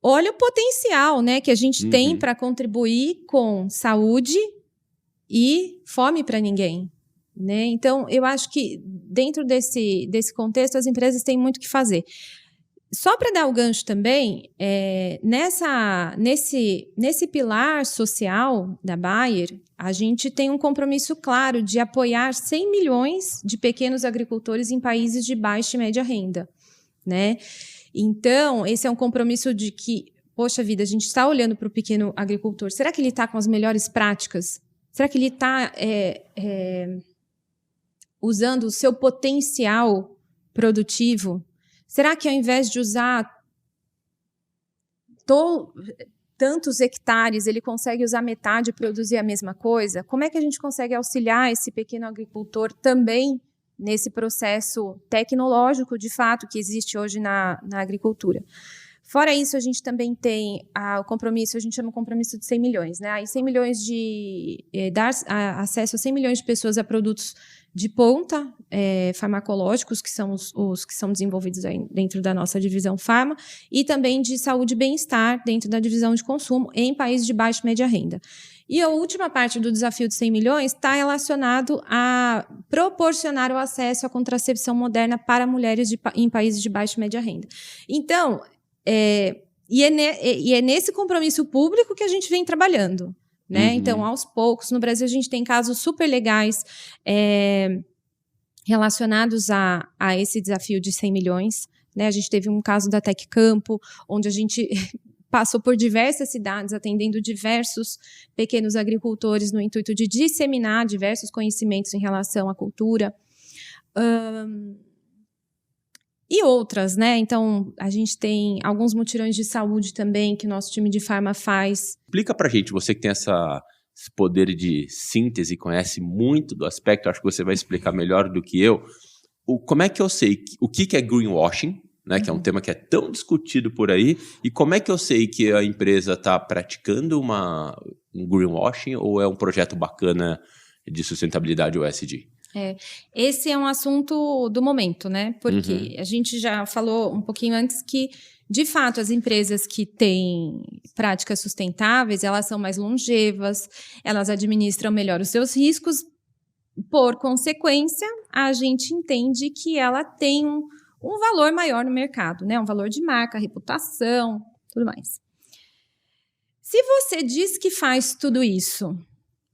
Olha o potencial, né, que a gente tem para contribuir com saúde e fome para ninguém, né? Então, eu acho que dentro desse contexto as empresas têm muito o que fazer. Só para dar o gancho também, nesse pilar social da Bayer, a gente tem um compromisso claro de apoiar 100 milhões de pequenos agricultores em países de baixa e média renda, né? Então, esse é um compromisso de que, poxa vida, a gente está olhando para o pequeno agricultor. Será que ele está com as melhores práticas? Será que ele está usando o seu potencial produtivo? Será que, ao invés de usar tantos hectares, ele consegue usar metade e produzir a mesma coisa? Como é que a gente consegue auxiliar esse pequeno agricultor também nesse processo tecnológico, de fato, que existe hoje na agricultura? Fora isso, a gente também tem o compromisso, a gente chama de compromisso de 100 milhões, né? Aí 100 milhões dar acesso a 100 milhões de pessoas a produtos de ponta, farmacológicos, que são os que são desenvolvidos aí dentro da nossa divisão Farma, e também de saúde e bem-estar dentro da divisão de consumo em países de baixa e média renda. E a última parte do desafio de 100 milhões está relacionado a proporcionar o acesso à contracepção moderna para mulheres em países de baixa e média renda. Então, é nesse compromisso público que a gente vem trabalhando, né? Então, aos poucos, no Brasil a gente tem casos super legais relacionados a esse desafio de 100 milhões, né? A gente teve um caso da Tec Campo, onde a gente passou por diversas cidades, atendendo diversos pequenos agricultores no intuito de disseminar diversos conhecimentos em relação à cultura. E outras, né? Então, a gente tem alguns mutirões de saúde também que o nosso time de farma faz. Explica pra gente, você que tem esse poder de síntese, conhece muito do aspecto, acho que você vai explicar melhor do que eu. Como é que eu sei o que é greenwashing, né? Que é um tema que é tão discutido por aí, e como é que eu sei que a empresa está praticando um greenwashing ou é um projeto bacana de sustentabilidade ou ESG? Esse é um assunto do momento, né? Porque a gente já falou um pouquinho antes que, de fato, as empresas que têm práticas sustentáveis, elas são mais longevas, elas administram melhor os seus riscos. Por consequência, a gente entende que ela tem um valor maior no mercado, né? Um valor de marca, reputação, tudo mais. Se você diz que faz tudo isso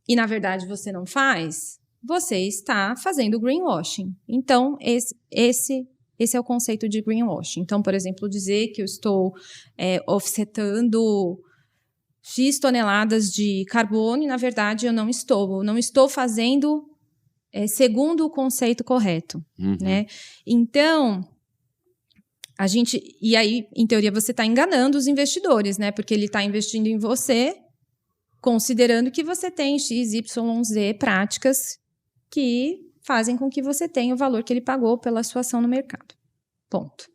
e, na verdade, você não faz, você está fazendo greenwashing. Então, esse é o conceito de greenwashing. Então, por exemplo, dizer que eu estou offsetando X toneladas de carbono e, na verdade, eu não estou. Eu não estou fazendo segundo o conceito correto, né? Então, e aí, em teoria, você está enganando os investidores, né? Porque ele está investindo em você, considerando que você tem X, Y, Z práticas que fazem com que você tenha o valor que ele pagou pela sua ação no mercado. Ponto.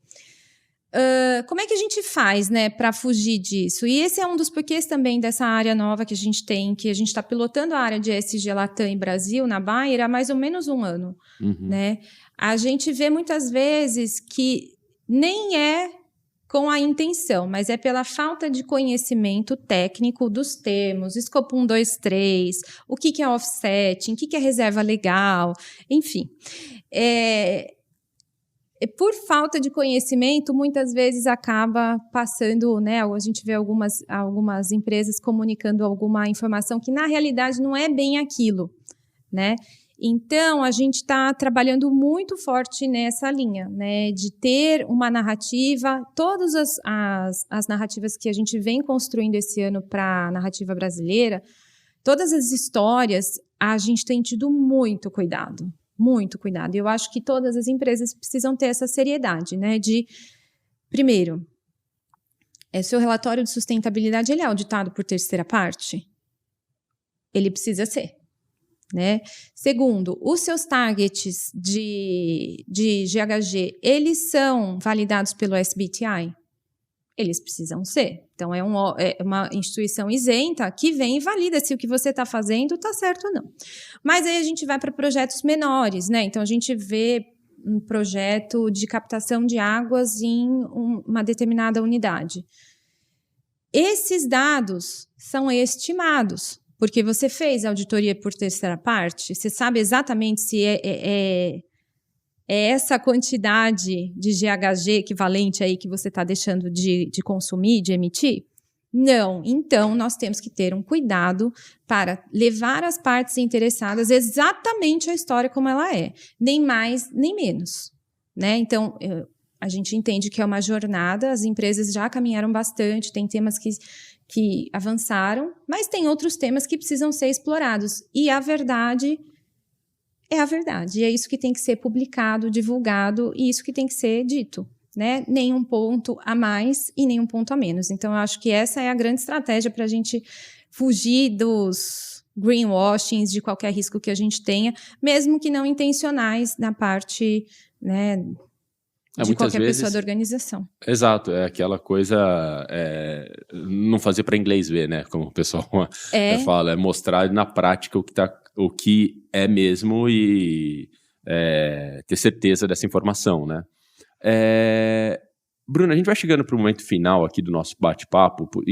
Como é que a gente faz, né, para fugir disso? E esse é um dos porquês também dessa área nova que a gente tem, que a gente está pilotando a área de ESG Latam em Brasil, na Bayer, há mais ou menos um ano. Né? A gente vê muitas vezes que nem é com a intenção, mas é pela falta de conhecimento técnico dos termos, escopo 1, 2, 3, o que é offsetting, o que é reserva legal, enfim. Por falta de conhecimento, muitas vezes acaba passando, né? A gente vê algumas empresas comunicando alguma informação que, na realidade, não é bem aquilo, né? Então, a gente está trabalhando muito forte nessa linha, né? De ter uma narrativa, todas as narrativas que a gente vem construindo esse ano para a narrativa brasileira, todas as histórias, a gente tem tido muito cuidado. Muito cuidado. E eu acho que todas as empresas precisam ter essa seriedade, né? Primeiro, seu relatório de sustentabilidade, ele é auditado por terceira parte? Ele precisa ser, né? Segundo, os seus targets de GHG, eles são validados pelo SBTi? Eles precisam ser. Então, é uma instituição isenta que vem e valida se o que você está fazendo está certo ou não. Mas aí a gente vai para projetos menores, né? Então, a gente vê um projeto de captação de águas em uma determinada unidade. Esses dados são estimados, porque você fez auditoria por terceira parte, você sabe exatamente se é essa quantidade de GHG equivalente aí que você está deixando de consumir, de emitir? Não. Então, nós temos que ter um cuidado para levar as partes interessadas exatamente a história como ela é. Nem mais, nem menos. Né? Então, a gente entende que é uma jornada, as empresas já caminharam bastante, tem temas que avançaram, mas tem outros temas que precisam ser explorados. E a verdade é a verdade. E é isso que tem que ser publicado, divulgado, e isso que tem que ser dito. Né? Nem um ponto a mais e nem um ponto a menos. Então, eu acho que essa é a grande estratégia para a gente fugir dos greenwashings, de qualquer risco que a gente tenha, mesmo que não intencionais na parte, né, de qualquer pessoa da organização. Exato, é aquela coisa, não fazer para inglês ver, né? Como o pessoal fala, é mostrar na prática o que é mesmo e ter certeza dessa informação, né? Bruna, a gente vai chegando para o momento final aqui do nosso bate-papo. O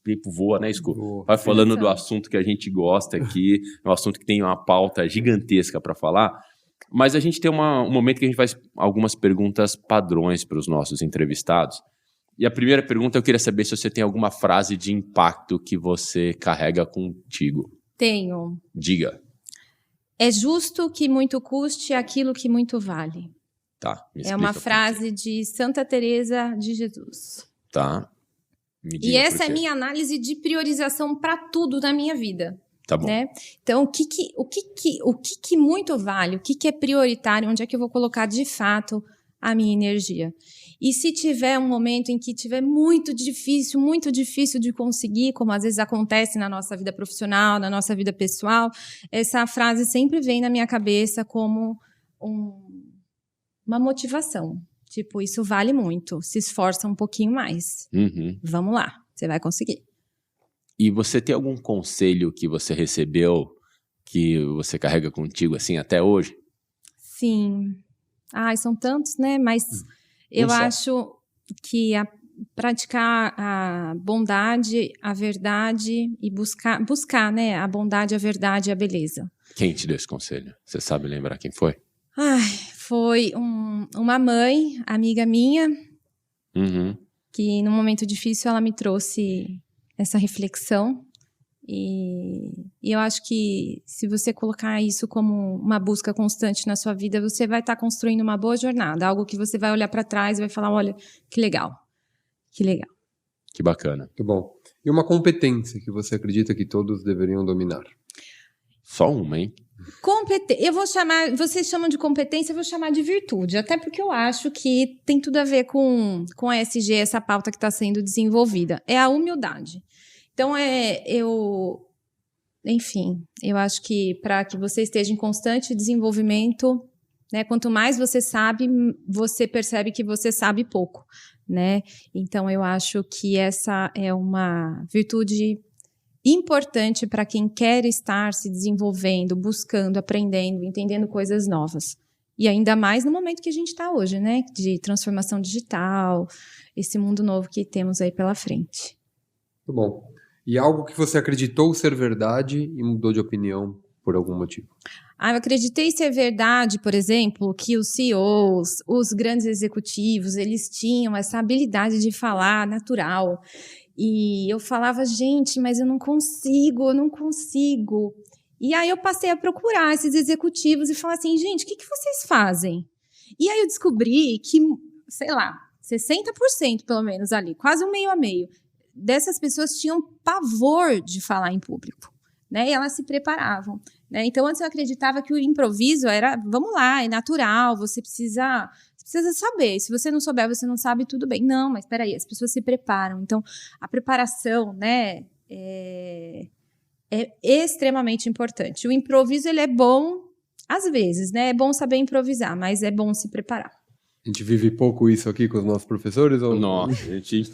tempo voa, né, Sco? Vai falando do assunto que a gente gosta aqui, é um assunto que tem uma pauta gigantesca para falar, mas a gente tem um momento que a gente faz algumas perguntas padrões para os nossos entrevistados. E a primeira pergunta, eu queria saber se você tem alguma frase de impacto que você carrega contigo. Tenho. Diga. É justo que muito custe aquilo que muito vale. Tá, me explica. É uma frase de Santa Teresa de Jesus. Tá. Me diga e essa é minha análise de priorização para tudo na minha vida. Tá bom. Né? Então, o que muito vale? O que é prioritário? Onde é que eu vou colocar de fato a minha energia? E se tiver um momento em que tiver muito difícil de conseguir, como às vezes acontece na nossa vida profissional, na nossa vida pessoal, essa frase sempre vem na minha cabeça como uma motivação. Tipo, isso vale muito. Se esforça um pouquinho mais. Vamos lá, você vai conseguir. E você tem algum conselho que você recebeu que você carrega contigo assim até hoje? Sim. São tantos, né? Mas eu acho que praticar a bondade, a verdade e buscar, né? A bondade, a verdade e a beleza. Quem te deu esse conselho? Você sabe lembrar quem foi? Foi uma mãe, amiga minha, que num momento difícil ela me trouxe essa reflexão. E eu acho que se você colocar isso como uma busca constante na sua vida, você vai estar construindo uma boa jornada, algo que você vai olhar para trás e vai falar, olha, que legal, que legal. Que bacana. Muito bom. E uma competência que você acredita que todos deveriam dominar? Só uma, hein? Eu vou chamar, vocês chamam de competência, eu vou chamar de virtude, até porque eu acho que tem tudo a ver com a ESG, essa pauta que está sendo desenvolvida. É a humildade. Então, enfim, eu acho que para que você esteja em constante desenvolvimento, né, quanto mais você sabe, você percebe que você sabe pouco, né? Então, eu acho que essa é uma virtude importante para quem quer estar se desenvolvendo, buscando, aprendendo, entendendo coisas novas. E ainda mais no momento que a gente está hoje, né? De transformação digital, esse mundo novo que temos aí pela frente. Muito bom. E algo que você acreditou ser verdade e mudou de opinião por algum motivo? Eu acreditei ser verdade, por exemplo, que os CEOs, os grandes executivos, eles tinham essa habilidade de falar natural. E eu falava, gente, mas eu não consigo. E aí eu passei a procurar esses executivos e falar assim, gente, o que vocês fazem? E aí eu descobri que, sei lá, 60% pelo menos ali, quase um meio a meio, dessas pessoas tinham pavor de falar em público, né? E elas se preparavam, né? Então, antes eu acreditava que o improviso era, vamos lá, é natural, você precisa saber. Se você não souber, você não sabe, tudo bem. Não, mas espera aí, as pessoas se preparam. Então, a preparação, né, é extremamente importante. O improviso, ele é bom, às vezes, né? É bom saber improvisar, mas é bom se preparar. A gente vive pouco isso aqui com os nossos professores? Ou... Nossa, a gente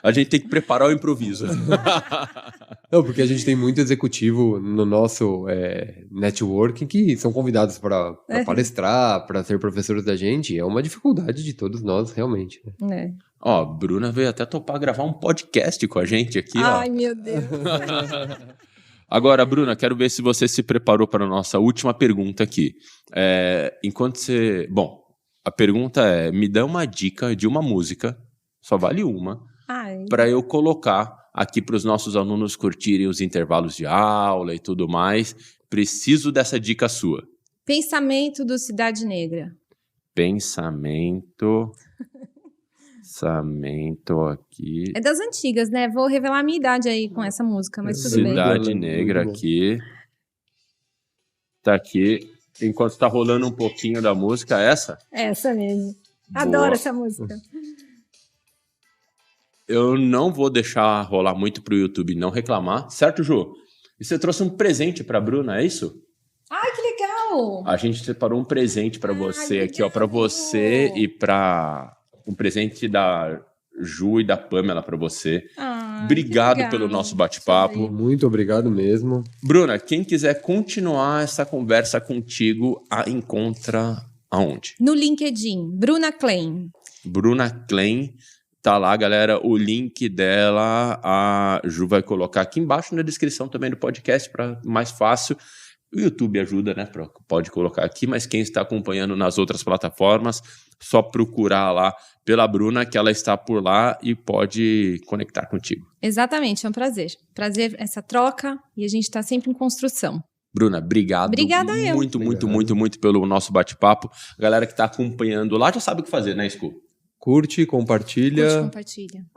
a gente tem que preparar o improviso. Não, porque a gente tem muito executivo no nosso networking que são convidados para palestrar, para ser professores da gente. É uma dificuldade de todos nós, realmente. Né? Ó, Bruna veio até topar gravar um podcast com a gente aqui, ó. Ai, meu Deus. Agora, Bruna, quero ver se você se preparou para a nossa última pergunta aqui. Bom, a pergunta é, me dá uma dica de uma música, só vale uma, para eu colocar aqui para os nossos alunos curtirem os intervalos de aula e tudo mais. Preciso dessa dica sua. Pensamento do Cidade Negra. Pensamento aqui. É das antigas, né? Vou revelar a minha idade aí com essa música, mas tudo bem. Cidade Negra aqui. Tá aqui. Enquanto tá rolando um pouquinho da música, essa? Essa mesmo. Boa. Adoro essa música. Eu não vou deixar rolar muito pro YouTube não reclamar. Certo, Ju? E você trouxe um presente pra Bruna, é isso? Ai, que legal! A gente separou um presente pra você aqui, ó. Pra você e pra... Um presente da Ju e da Pamela pra você. Obrigado pelo nosso bate-papo. Muito obrigado mesmo. Bruna, quem quiser continuar essa conversa contigo, a encontra aonde? No LinkedIn, Bruna Klein. Bruna Klein, tá lá, galera. O link dela, a Ju vai colocar aqui embaixo na descrição também do podcast, para mais fácil. O YouTube ajuda, né? Pode colocar aqui, mas quem está acompanhando nas outras plataformas, só procurar lá pela Bruna, que ela está por lá e pode conectar contigo. Exatamente, é um prazer. Prazer essa troca e a gente está sempre em construção. Bruna, obrigado. Obrigada eu. Muito pelo nosso bate-papo. A galera que está acompanhando lá já sabe o que fazer, né, Scu? Curte, compartilha.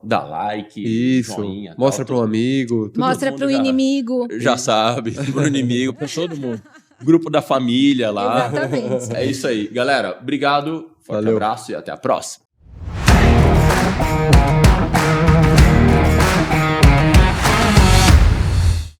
Dá like, isso, joinha. Mostra para um amigo. Mostra para o inimigo. Já sabe, para o inimigo, para todo mundo. Grupo da família lá. Exatamente. É isso aí. Galera, obrigado, forte abraço e até a próxima.